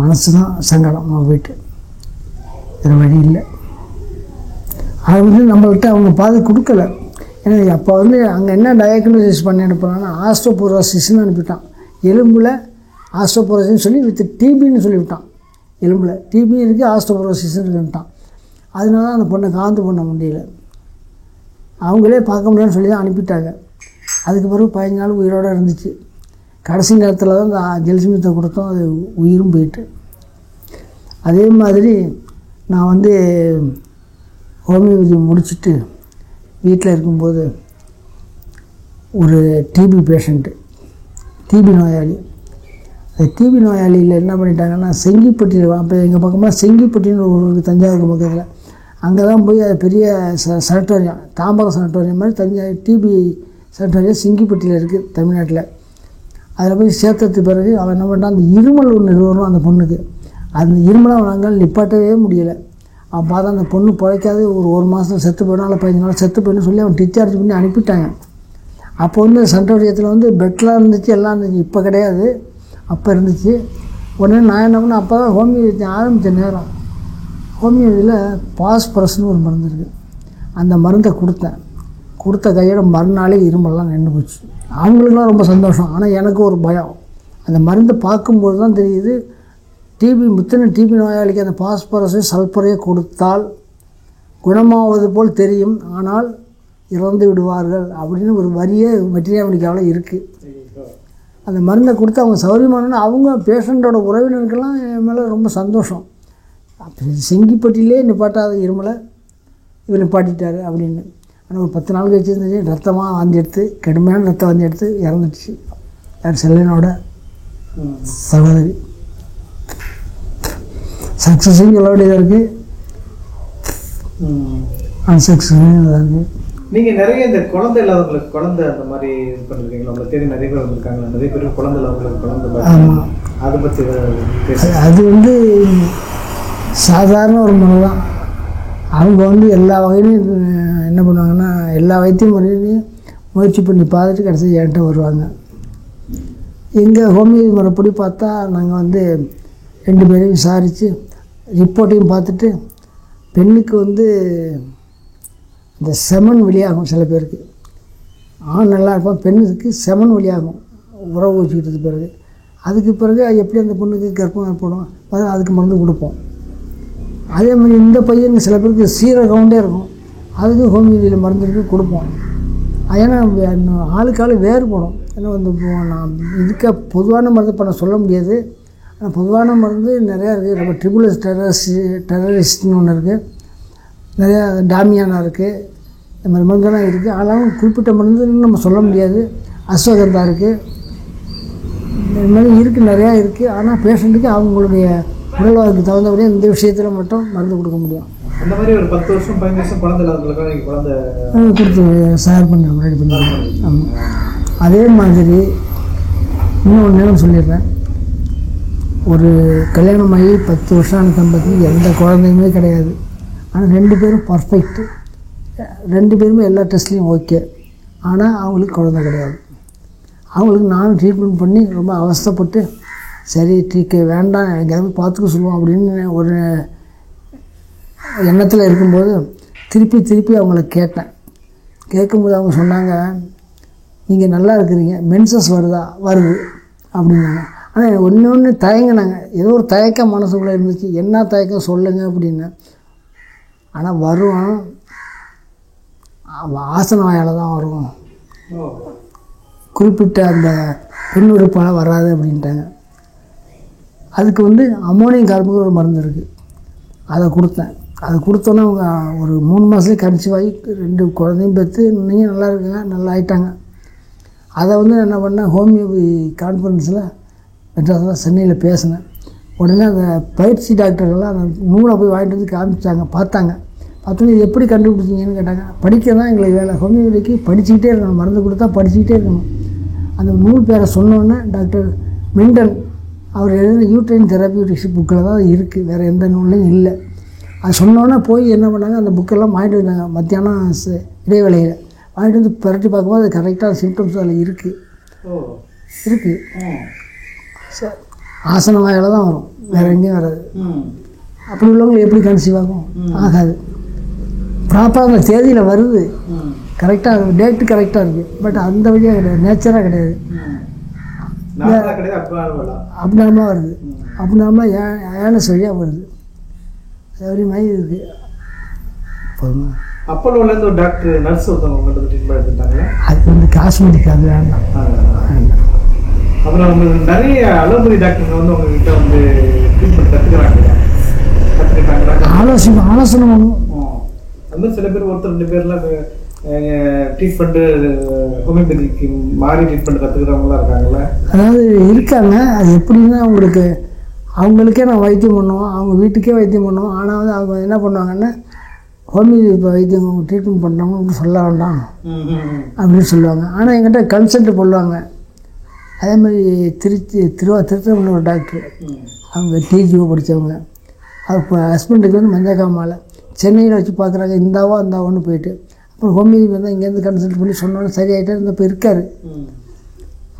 மனசு தான் சங்கடம். நம்ம போயிட்டு வேறு வழி இல்லை. அது வந்து நம்மள்கிட்ட அவங்க பார்த்து கொடுக்கல. ஏன்னா அப்போ வந்து அங்கே என்ன டயக்னோசிஸ் பண்ணி அனுப்புகிறாங்கன்னா ஆஸ்ட்ரோபோரோசிஸ்ன்னு அனுப்பிட்டான். எலும்பில் ஆஸ்ட்ரோபோரோசிஸ்ன்னு சொல்லி வித் டிபின்னு சொல்லிவிட்டான். எலும்பில் டிபி இருக்குது, ஆஸ்ட்ரோபோரோசிஸ்ன்னு இருக்குன்ட்டான். அதனால தான் அந்த பொண்ணை காந்து பண்ண முடியல. அவங்களே பார்க்க முடியாதுன்னு சொல்லி தான் அனுப்பிட்டாங்க. அதுக்கு பிறகு 15 நாள் உயிரோடு இருந்துச்சு. கடைசி நேரத்தில் தான் இந்த ஜெல்சிமியத்தை கொடுத்தோம், அது உயிரும் போயிட்டு. அதே மாதிரி நான் வந்து ஹோமியோபதி முடிச்சுட்டு வீட்டில் இருக்கும்போது ஒரு டிபி பேஷண்ட்டு, டிபி நோயாளி. அந்த டிபி நோயாளியில் என்ன பண்ணிட்டாங்கன்னா செங்கிப்பட்டியில், அப்போ எங்கள் பக்கமாக செங்கிப்பட்டின்னு ஒரு தஞ்சாவூர் பக்கத்தில், அங்கே தான் போய் அது பெரிய சனட்டோரியம், தாம்பரம் சனட்டோரியம் மாதிரி டிபி சனட்டோரியம் செங்கிப்பட்டியில் இருக்குது தமிழ்நாட்டில். அதில் போய் சேர்த்ததுக்கு பிறகு அவன் என்ன பண்ணான், அந்த இருமல் ஒன்று வரும் அந்த பொண்ணுக்கு. அந்த இருமலை அவனால் நிப்பாட்டவே முடியலை. அவன் பார்த்தா அந்த பொண்ணு பிழைக்காது, ஒரு மாதம் செத்து போயிடும், இல்லை 15 நாள் செத்து போயிடும் சொல்லி அவன் டிஸ்சார்ஜ் பண்ணி அனுப்பிட்டாங்க. அப்போ வந்து சனட்டோரியத்தில் வந்து பெட்லாம் இருந்துச்சு, எல்லாம் இருந்துச்சு. இப்போ கிடையாது, அப்போ இருந்துச்சு. உடனே நான் என்ன பண்ணேன், அப்போ தான் ஹோமியோபதி ஆரம்பித்த நேரம். ஹோமியோபதியில் பாஸ்பரஸ்னு ஒரு மருந்து இருக்குது. அந்த மருந்தை கொடுத்த கையோட மறுநாளே இரும்பெல்லாம் நின்று போச்சு. அவங்களுக்குலாம் ரொம்ப சந்தோஷம். ஆனால் எனக்கு ஒரு பயம். அந்த மருந்தை பார்க்கும்போது தான் தெரியுது, டிபி நோயாளிக்கு அந்த பாஸ்பரஸை சல்பரையை கொடுத்தால் குணமாவது போல் தெரியும், ஆனால் இறந்து விடுவார்கள் அப்படின்னு ஒரு வரியே மெட்டீரியாலிக்காவில் இருக்குது. அந்த மருந்தை கொடுத்து அவங்க சௌரியமானோன்னா அவங்க பேஷண்ட்டோட உறவினருக்கெல்லாம் என் மேலே ரொம்ப சந்தோஷம். அப்படி செங்கிப்பட்டியிலே நிப்பாட்டாத இருமலை இவர் நிப்பாட்டிட்டார் அப்படின்னு. ஆனால் ஒரு 10 நாள் கழிச்சு இருந்துச்சு, ரத்தமாக வாந்தி எடுத்து, கடுமையான ரத்தம் வாந்தி எடுத்து இறந்துடுச்சு. யார், செல்லனோட சகோதரி. சக்ஸஸும் சொல்ல வேண்டியதாக இருக்குது, அன்சக்ஸஸும் இதாக இருக்குது. நீங்கள் நிறைய இந்த குழந்தை இல்லாதவங்களுக்கு குழந்தை அந்த மாதிரி இது பண்ணிருக்கீங்களா? உங்களை தேடி நிறைய பேர் வந்திருக்காங்களா? நிறைய பேர் குழந்தை இல்லாதவங்களுக்கு குழந்தை. ஆமாம், அதை பற்றி அது வந்து சாதாரண ஒரு முறை தான். அவங்க வந்து எல்லா வகையிலையும் என்ன பண்ணுவாங்கன்னா, எல்லா வைத்தியம் முறையிலையும் முயற்சி பண்ணி பார்த்துட்டு கடைசி என்கிட்ட வருவாங்க. எங்கள் ஹோமியோபதி முறைப்படி பார்த்தா நாங்கள் வந்து 2 பேரையும் விசாரித்து ரிப்போர்ட்டையும் பார்த்துட்டு, பெண்ணுக்கு வந்து இந்த செமன் வெளியாகும். சில பேருக்கு ஆண் நல்லா இருப்பான், பெண்ணுக்கு செமன் வெளியாகும் உறவு வச்சுக்கிட்டது பிறகு. அதுக்கு பிறகு எப்படி அந்த பொண்ணுக்கு கர்ப்பம் ஏற்படும், அதுக்கு மருந்து கொடுப்போம். அதே மாதிரி இந்த பையனுக்கு சில பேருக்கு சீரகவுண்டே இருக்கும், அதுக்கு ஹோமியோபதியில் மருந்து எடுத்து கொடுப்போம். ஏன்னா ஆளுக்கு ஆள் வேறுபடும். ஏன்னா வந்து நான் இதுக்கு பொதுவான மருந்து பண்ண சொல்ல முடியாது. ஆனால் பொதுவான மருந்து நிறையா இருக்குது. நம்ம ட்ரிபிள்எஸ் டெரரிஸ்ட்னு ஒன்று இருக்குது, நிறையா டாமியானா இருக்குது, இந்த மாதிரி மருந்தெல்லாம் இருக்குது. ஆனாலும் குறிப்பிட்ட மருந்துன்னு நம்ம சொல்ல முடியாது. அஸ்வகந்தா இருக்குது, இந்த மாதிரி இருக்குது, நிறையா இருக்குது. ஆனால் பேஷண்ட்டுக்கு அவங்களுடைய உடல்வாக்கு தகுந்தபடியே இந்த விஷயத்தில் மட்டும் மருந்து கொடுக்க முடியும். அந்த மாதிரி ஒரு 10 வருஷம் 15 வருஷம் குழந்தை இல்லாதவங்களுக்காக நீங்கள் குழந்தை கொடுத்து ஷேர் பண்ணி ரெடி பண்ணி. ஆமாம், அதே மாதிரி இன்னொன்று சொல்லிடுறேன். ஒரு கல்யாணமாகி 10 வருஷம் ஆன தம்பதிக்கு எந்த குழந்தையுமே கிடையாது. ஆனால் 2 பேரும் பர்ஃபெக்ட்டு, 2 பேருமே எல்லா டெஸ்ட்லேயும் ஓகே. ஆனால் அவங்களுக்கு குழந்தை கிடையாது. அவங்களுக்கு நானும் ட்ரீட்மெண்ட் பண்ணி ரொம்ப அவஸ்தைப்பட்டு சரி வேண்டாம் எங்கேயாவது பார்த்துக்க சொல்லுவோம் அப்படின்னு ஒரு எண்ணத்தில் இருக்கும்போது திருப்பி அவங்கள கேட்டேன். கேட்கும்போது அவங்க சொன்னாங்க, நீங்கள் நல்லா இருக்கிறீங்க, மென்சஸ் வருது அப்படின்னாங்க. ஆனால் ஒன்று தயங்கினாங்க, ஏதோ ஒரு தயக்கம் மனசுக்குள்ளே இருந்துச்சு. என்ன தயக்கம் சொல்லுங்கள் அப்படின்னு. ஆனால் வரும், ஆசன வாயால் தான் வரும், குறிப்பிட்ட அந்த பெண் உறுப்பால் வராது அப்படின்ட்டாங்க. அதுக்கு அமோனியம் கார்பனுக்கு ஒரு மருந்து இருக்குது, அதை கொடுத்தேன். அதை கொடுத்தோன்னே அவங்க ஒரு 3 மாதத்துலேயே கன்சீவ் ஆகி 2 குழந்தையும் பெற்று நீங்கள் நல்லா இருக்குங்க, நல்லா ஆகிட்டாங்க. அதை என்ன பண்ணேன், ஹோமியோபதி கான்ஃபரன்ஸில் மெட்ராஸில் சென்னையில் பேசினேன். உடனே அந்த பயிற்சி டாக்டர்கள்லாம் அந்த நூலை போய் வாங்கிட்டு வந்து காமிச்சாங்க, பார்த்தோன்னே இது எப்படி கண்டுபிடிச்சிங்கன்னு கேட்டாங்க. படிக்க தான் எங்களுக்கு வேலை, ஹோமியோபதிக்கு படிச்சுக்கிட்டே இருக்கணும், மருந்து கொடுத்தா படிச்சுக்கிட்டே இருக்கணும். அந்த நூல் பேரை சொன்னோன்னே டாக்டர் மிண்டன் அவர் எழுதின யூட்ரைன் தெரபியூட்டிக்ஸ் புக்கில் தான் இருக்குது, வேறு எந்த நூல்லையும் இல்லை. அது சொன்னோன்னே போய் என்ன பண்ணாங்க, அந்த புக்கெல்லாம் வாங்கிட்டு வந்தாங்க. மத்தியானம் இடைவேளையில் வாங்கிட்டு வந்து புரட்டி பார்க்கும்போது அது கரெக்டாக சிம்டம்ஸ் அதில் இருக்குது. சரி, ஆசன வாயால் தான் வரும், வேறு எங்கேயும் வராது. அப்படி உள்ளவங்களுக்கு எப்படி கன்சீவ் ஆகும்? ஆகாது. ப்ராப்பராக அந்த தேதியில் வருது, கரெக்டாக டேட்டு கரெக்டாக இருக்குது. பட் அந்த வழியாக கிடையாது, நேச்சராக கிடையாது, அப்நார்மலாக வருது. அப்நார்மலாக ஏனஸ் வழியாக வருது. அதே மாதிரி இருக்குது. அப்போலோலேருந்து ஒரு டாக்டர் நர்ஸ் ஒருத்தவங்க உங்கள்கிட்ட ட்ரீட்மெண்ட் எடுத்துட்டாங்க. அது காஸ்மெட்டிக், அது வேண்டாம். அப்புறம் உங்களுக்கு நிறைய அலோபதி டாக்டர் உங்ககிட்ட ட்ரீட்மெண்ட் கற்றுக்கிறாங்களா? ஆலோசனை பண்ணுவோம். அது மாதிரி சில பேர் ஒருத்தர் 2 பேர்லாம் ட்ரீட்மெண்ட்டு ஹோமியோபதிக்கு மாறி ட்ரீட்மெண்ட் கற்றுக்கிறவங்களாம் இருக்காங்களே. அதாவது இருக்காங்க. அது எப்படின்னா அவங்களுக்கே நான் வைத்தியம் பண்ணுவோம், அவங்க வீட்டுக்கே வைத்தியம் பண்ணுவோம். ஆனால் அவங்க என்ன பண்ணுவாங்கன்னா, ஹோமியோபதி வைத்தியம் ட்ரீட்மெண்ட் பண்ணுறவங்க சொல்ல வேண்டாம் அப்படின்னு சொல்லுவாங்க. ஆனால் என்கிட்ட கன்சல்ட் பண்ணுவாங்க. அதே மாதிரி திருத்தணியில் ஒரு டாக்டர், அவங்க டிஜிஓ படித்தவங்க. அவங்க ஹஸ்பண்டுக்கு மஞ்சக்காமால் சென்னையில் வச்சு பார்க்குறாங்க, இந்தாவோன்னு போயிட்டு அப்புறம் ஹோமியோபதி வந்தால் இங்கேருந்து கன்சல்ட் பண்ணி சொன்னோன்னு சரியாயிட்டே இருந்த இப்போ இருக்கார்.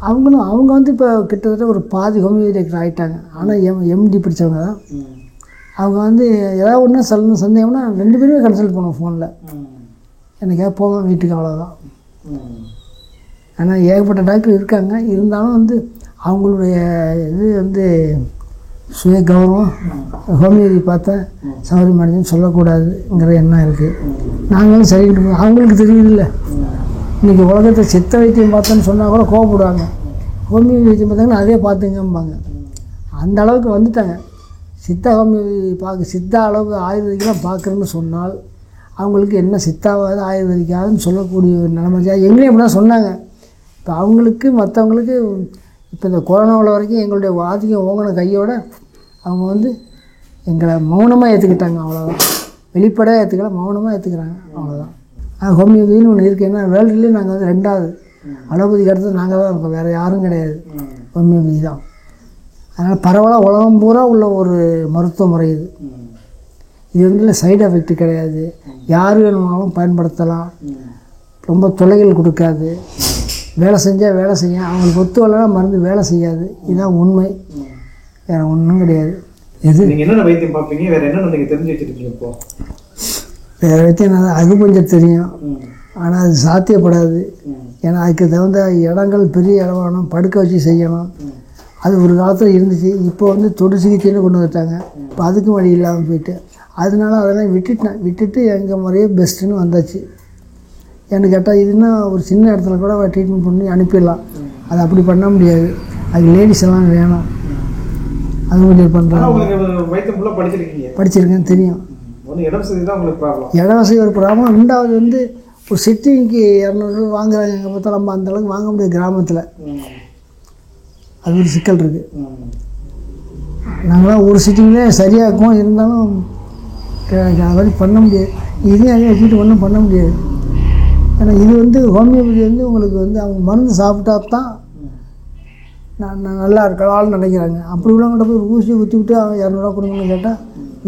அவங்க இப்போ கிட்டத்தட்ட ஒரு பாதி ஹோமியோபதி டாக்டர் ஆகிட்டாங்க. ஆனால் எம்டி படித்தவங்க தான். அவங்க ஏதாவது ஒன்று சொல்லணும் சந்தேகம்னா 2 பேருமே கன்சல்ட் பண்ணுவோம் ஃபோனில். எனக்கு போவேன் வீட்டுக்கு, அவ்வளோதான். ஆனால் ஏகப்பட்ட டாக்டர் இருக்காங்க. இருந்தாலும் அவங்களுடைய இது சுய கௌரவம், ஹோமியோபதி பார்த்தா சௌரி மனிதன் சொல்லக்கூடாதுங்கிற எண்ணம் இருக்குது. நாங்களும் சரிக்கிட்டு போவோம். அவங்களுக்கு தெரியுதில்ல, இன்றைக்கி உலகத்தை சித்த வைத்தியம் பார்த்தோன்னு சொன்னால் கூட கோவப்படுவாங்க. ஹோமியோபதி வைத்தியம் பார்த்தாங்கன்னா அதே பார்த்துங்கம்பாங்க. அந்த அளவுக்கு வந்துட்டாங்க. ஹோமியோபதி சித்தா அளவு ஆயுர்வேதிக்கெலாம் பார்க்குறேன்னு சொன்னால் அவங்களுக்கு என்ன சித்தாவாது ஆயுர்வேதிக்காதுன்னு சொல்லக்கூடிய ஒரு நிலைமை. எங்களையும் அப்படி தான் சொன்னாங்க. இப்போ அவங்களுக்கு மற்றவங்களுக்கு இப்போ இந்த கொரோனாவில் வரைக்கும் எங்களுடைய ஆதிக்கம் ஓங்கின கையோடு அவங்க எங்களை மௌனமாக ஏற்றுக்கிட்டாங்க, அவ்வளோதான். வெளிப்படையாக ஏற்றுக்கல, மௌனமாக ஏற்றுக்கிறாங்க, அவ்வளோதான். ஹோமியோபதினு ஒன்று இருக்குது. ஏன்னா வேர்ல்டுலேயே நாங்கள் 2வது, அலோபதிக்கு அடுத்து நாங்கள் தான் இருக்கோம், வேறு யாரும் கிடையாது, ஹோமியோபதி தான். அதனால் பரவலாக உலகம் பூரா உள்ள ஒரு மருத்துவ முறை இது. இது சைடு எஃபெக்ட் கிடையாது, யார் வேணுமானாலும் பயன்படுத்தலாம், ரொம்ப தொல்லைகள் கொடுக்காது, வேலை செஞ்சால் வேலை செய்ய, அவங்களுக்கு ஒத்து வரலனா மருந்து வேலை செய்யாது. இதுதான் உண்மை, வேறு ஒன்றும் கிடையாது. எது நீங்கள் என்னென்ன வைத்தியம் பார்ப்பீங்க, வேறு என்னென்ன நீங்கள் தெரிஞ்சு வச்சுருக்கீங்க? இப்போ வேறு வைத்தியம் அது கொஞ்சம் தெரியும், ஆனால் அது சாத்தியப்படாது. ஏன்னா அதுக்கு தகுந்த இடங்கள் பெரிய இடம் வேணும், படுக்க வச்சு செய்யணும். அது ஒரு காலத்தில் இருந்துச்சு, இப்போ தொடு சிகிச்சைன்னு கொண்டு வந்துட்டாங்க. இப்போ அதுக்கும் வழி இல்லாமல் போயிட்டு அதனால அதெல்லாம் விட்டுட்டு எங்கள் முறையே பெஸ்ட்டுன்னு வந்தாச்சு. எனக்கு கேட்டால் இதுன்னா ஒரு சின்ன இடத்துல கூட ட்ரீட்மெண்ட் பண்ணி அனுப்பிடலாம். அது அப்படி பண்ண முடியாது, அது லேடிஸ் எல்லாம் வேணும். அது கொஞ்சம் பண்ணுறாங்க. படிச்சிருக்கேன், தெரியும். இட வசதி ஒரு ப்ராப்ளம். 2வது ஒரு சிட்டிங்க்கு 200 வாங்குறாங்க. எங்கள் பார்த்தா நம்ம அந்தளவுக்கு வாங்க முடியாது கிராமத்தில். அது ஒரு சிக்கல் இருக்குது. நாங்களாம் ஒரு சிட்டிங்லே சரியாக இருக்கும், இருந்தாலும் அது மாதிரி பண்ண முடியாது. இதையும் அதையும் வச்சுட்டு ஒன்றும் பண்ண முடியாது. ஏன்னா இது வந்து ஹோமியோபதி வந்து உங்களுக்கு வந்து அவங்க மருந்து சாப்பிட்டா தான் நான் நல்லா இருக்கலாம்னு நினைக்கிறாங்க. அப்படி உள்ளவங்கள்ட்ட போய் ஒரு ஊசி ஊற்றி விட்டு அவங்க 200 கொடுங்கன்னு கேட்டால்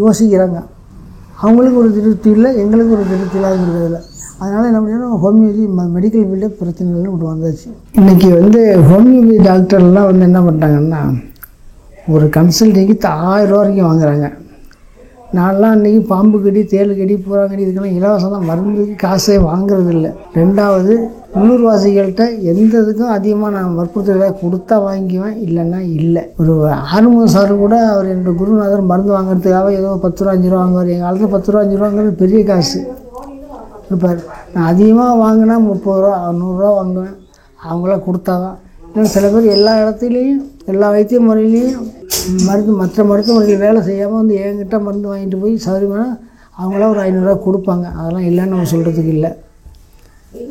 யோசிக்கிறாங்க. அவங்களுக்கு ஒரு திருப்தி இல்லை, எங்களுக்கு ஒரு திருப்தி இல்லாத. அதனால் என்ன பண்ணணும், ஹோமியோபதி மெடிக்கல் ஃபீல்டே பிரச்சனைகள் விட்டு வந்தாச்சு. இன்றைக்கி வந்து ஹோமியோபதி டாக்டர்லாம் வந்து என்ன பண்ணுறாங்கன்னா ஒரு கன்சல்டிங்கு 1000 ரூபா வரைக்கும் வாங்குறாங்க. நான்லாம் இன்றைக்கி பாம்பு கடி, தேள் கடி, பூரா கடி இதுக்கெல்லாம் இலவசம் தான், மருந்துக்கு காசே வாங்குறது இல்லை. ரெண்டாவது உள்ளூர்வாசிகள்கிட்ட எந்த இதுக்கும் அதிகமாக நான் வற்புறுத்தலை கொடுத்தா வாங்கிக்குவேன், இல்லைன்னா இல்லை. ஒரு ஆறுமுகம் சார் கூட அவர் என்னோடய குருநாதர் மருந்து வாங்குறதுக்காக ஏதோ 10 ரூபா 5 ரூபா வாங்குவார். எங்கள் காலத்தில் 10 ரூபா 5 ரூபாங்கிறது பெரிய காசு இருப்பார். நான் அதிகமாக வாங்கினா 30 ரூபா 100 ரூபா வாங்குவேன், அவங்களாம் கொடுத்தாதான். இன்னும் சில பேர் எல்லா இடத்துலையும் எல்லா வைத்திய முறையிலையும் மற்ற மருத்துவ முறையில் வேலை செய்யாமல் வந்து என்கிட்ட மருந்து வாங்கிட்டு போய் சௌரியமான அவங்களாம் ஒரு 500 ரூபா கொடுப்பாங்க. அதெல்லாம் இல்லைன்னு நம்ம சொல்கிறதுக்கு இல்லை.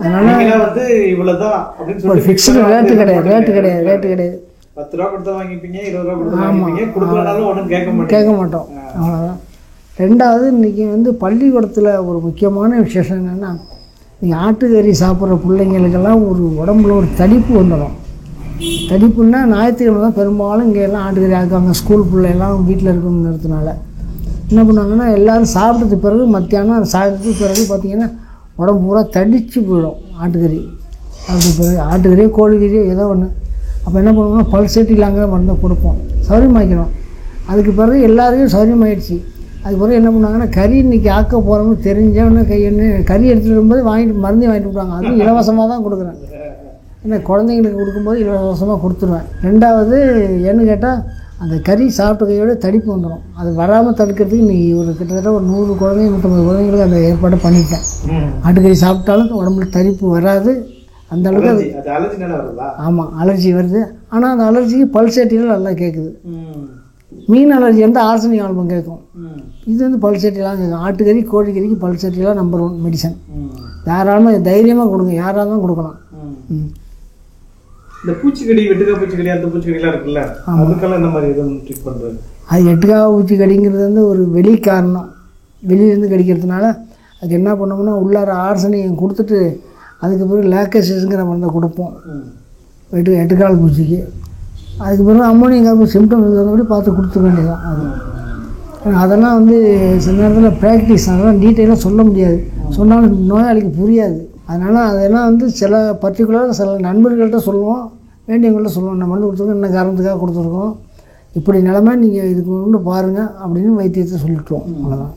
அதனால் வந்து இவ்வளோதான் ஒரு ஃபிக்ஸ்டு ரேட்டு கிடையாது. 10 ரூபா கொடுத்தா வாங்கிப்பீங்க, 20 ரூபா கொடுத்தா வாங்கிப்பீங்க, கொடுக்கலனாலும் ஒன்றும் கேட்க மாட்டோம். அவ்வளோதான். ரெண்டாவது இன்றைக்கி வந்து பள்ளிக்கூடத்தில் ஒரு முக்கியமான விசேஷம் என்னென்னா, நீங்கள் ஆட்டுக்கறி சாப்பிட்ற பிள்ளைங்களுக்கெல்லாம் ஒரு உடம்புல ஒரு தடிப்பு வந்துடும். தடிப்புன்னா ஞாயிற்றுக்கிழமை தான் பெரும்பாலும் இங்கே எல்லாம் ஆட்டுக்கறி ஆக்குவாங்க. ஸ்கூல் பிள்ளைலாம் வீட்டில் இருக்கணுங்கிறதுனால என்ன பண்ணுவாங்கன்னா, எல்லோரும் சாப்பிட்டது பிறகு மத்தியானம் சாப்பிட்டதுக்கு பிறகு பார்த்திங்கன்னா உடம்பு பூரா தடித்து போயிடும் ஆட்டுக்கறி. அதுக்கு பிறகு ஆட்டுக்கறியோ கோழிக்கறியோ ஏதோ ஒன்று. அப்போ என்ன பண்ணுவோம்னா பல்சேட்டிலாங்கிற மருந்தை கொடுப்போம், சௌரியமாக்கிறோம். அதுக்கு பிறகு எல்லாருக்கும் சௌரியமாயிடுச்சு. அதுக்கு பிறகு என்ன பண்ணுவாங்கன்னா, கறி இன்றைக்கி ஆக்க போகிறோம்னு தெரிஞ்சவொன்னே கறி எடுத்துகிட்டு வரும்போது மருந்தையும் வாங்கிட்டு விடுவாங்க. அதுவும் இலவசமாக தான் கொடுக்குறேன். ஏன்னா குழந்தைங்களுக்கு கொடுக்கும்போது இலவசமாக கொடுத்துருவேன். ரெண்டாவது ஏன்னு கேட்டால் அந்த கறி சாப்பிட்ட கையோட தடிப்பு வந்துடும். அது வராமல் தடுக்கிறதுக்கு இன்றைக்கி ஒரு கிட்டத்தட்ட ஒரு 100 குழந்தைங்க 150 குழந்தைங்களுக்கு அந்த ஏற்பாடு பண்ணிட்டேன். ஆட்டுக்கறி சாப்பிட்டாலும் உடம்புல தடிப்பு வராது. அந்த அளவுக்கு ஆமாம் அலர்ஜி வருது. ஆனால் அந்த அலர்ஜிக்கு பல்சேட்டிலாம் நல்லா கேட்குது. மீன் அலர்ஜி வந்து ஆர்சனிக் ஆல்பம் கேட்கும். இது வந்து பல்சேட்டிலாம் கேட்கும். ஆட்டுக்கறி கோழிக்கறிக்கு பல்சேட்டிலாம் நம்பர் 1 மெடிசன். தாராளமாக தைரியமாக கொடுங்க, யாராக தான் கொடுக்கலாம். இந்த பூச்சிக்கடி, வெட்டுக்கா பூச்சிக்கடி, அந்த பூச்சிக்கடிலாம் இருக்குல்ல, அதுக்கெல்லாம் இந்த மாதிரி எதுவும் ட்ரீட் பண்ணுறது? அது எட்டுக்காக பூச்சிக்கடிங்கிறது வந்து ஒரு வெளி காரணம், வெளியிலேருந்து கடிக்கிறதுனால. அதுக்கு என்ன பண்ணோம்னா உள்ளார ஆர்சனியம் கொடுத்துட்டு அதுக்கு பிறகு லேக்கசிஸ்ங்கிற மருந்தை கொடுப்போம் எட்டுக்கால் பூச்சிக்கு. அதுக்கு பிறகு அம்மோனியம் கார்பன் சிம்டம் இருக்கிறபடி பார்த்து கொடுத்துக்க வேண்டியதான். அது அதெல்லாம் வந்து சில நேரத்தில் ப்ராக்டிஸ், அதெல்லாம் டீட்டெயிலாக சொல்ல முடியாது, சொன்னாலும் நோயாளிக்கு புரியாது. அதனால் அதெல்லாம் வந்து சில பர்டிகுலராக சில நண்பர்கள்ட்ட சொல்லுவோம், வேண்டியவங்கள்ட்ட சொல்லுவோம், நம்ம மருந்து கொடுத்துருக்கோம், என்ன காரணத்துக்காக கொடுத்துருக்கோம், இப்படி நிலமை நீங்கள் இதுக்கு ஒன்று பாருங்கள் அப்படின்னு வைத்தியத்தை சொல்லிட்டுருவோம். அவ்வளோதான்.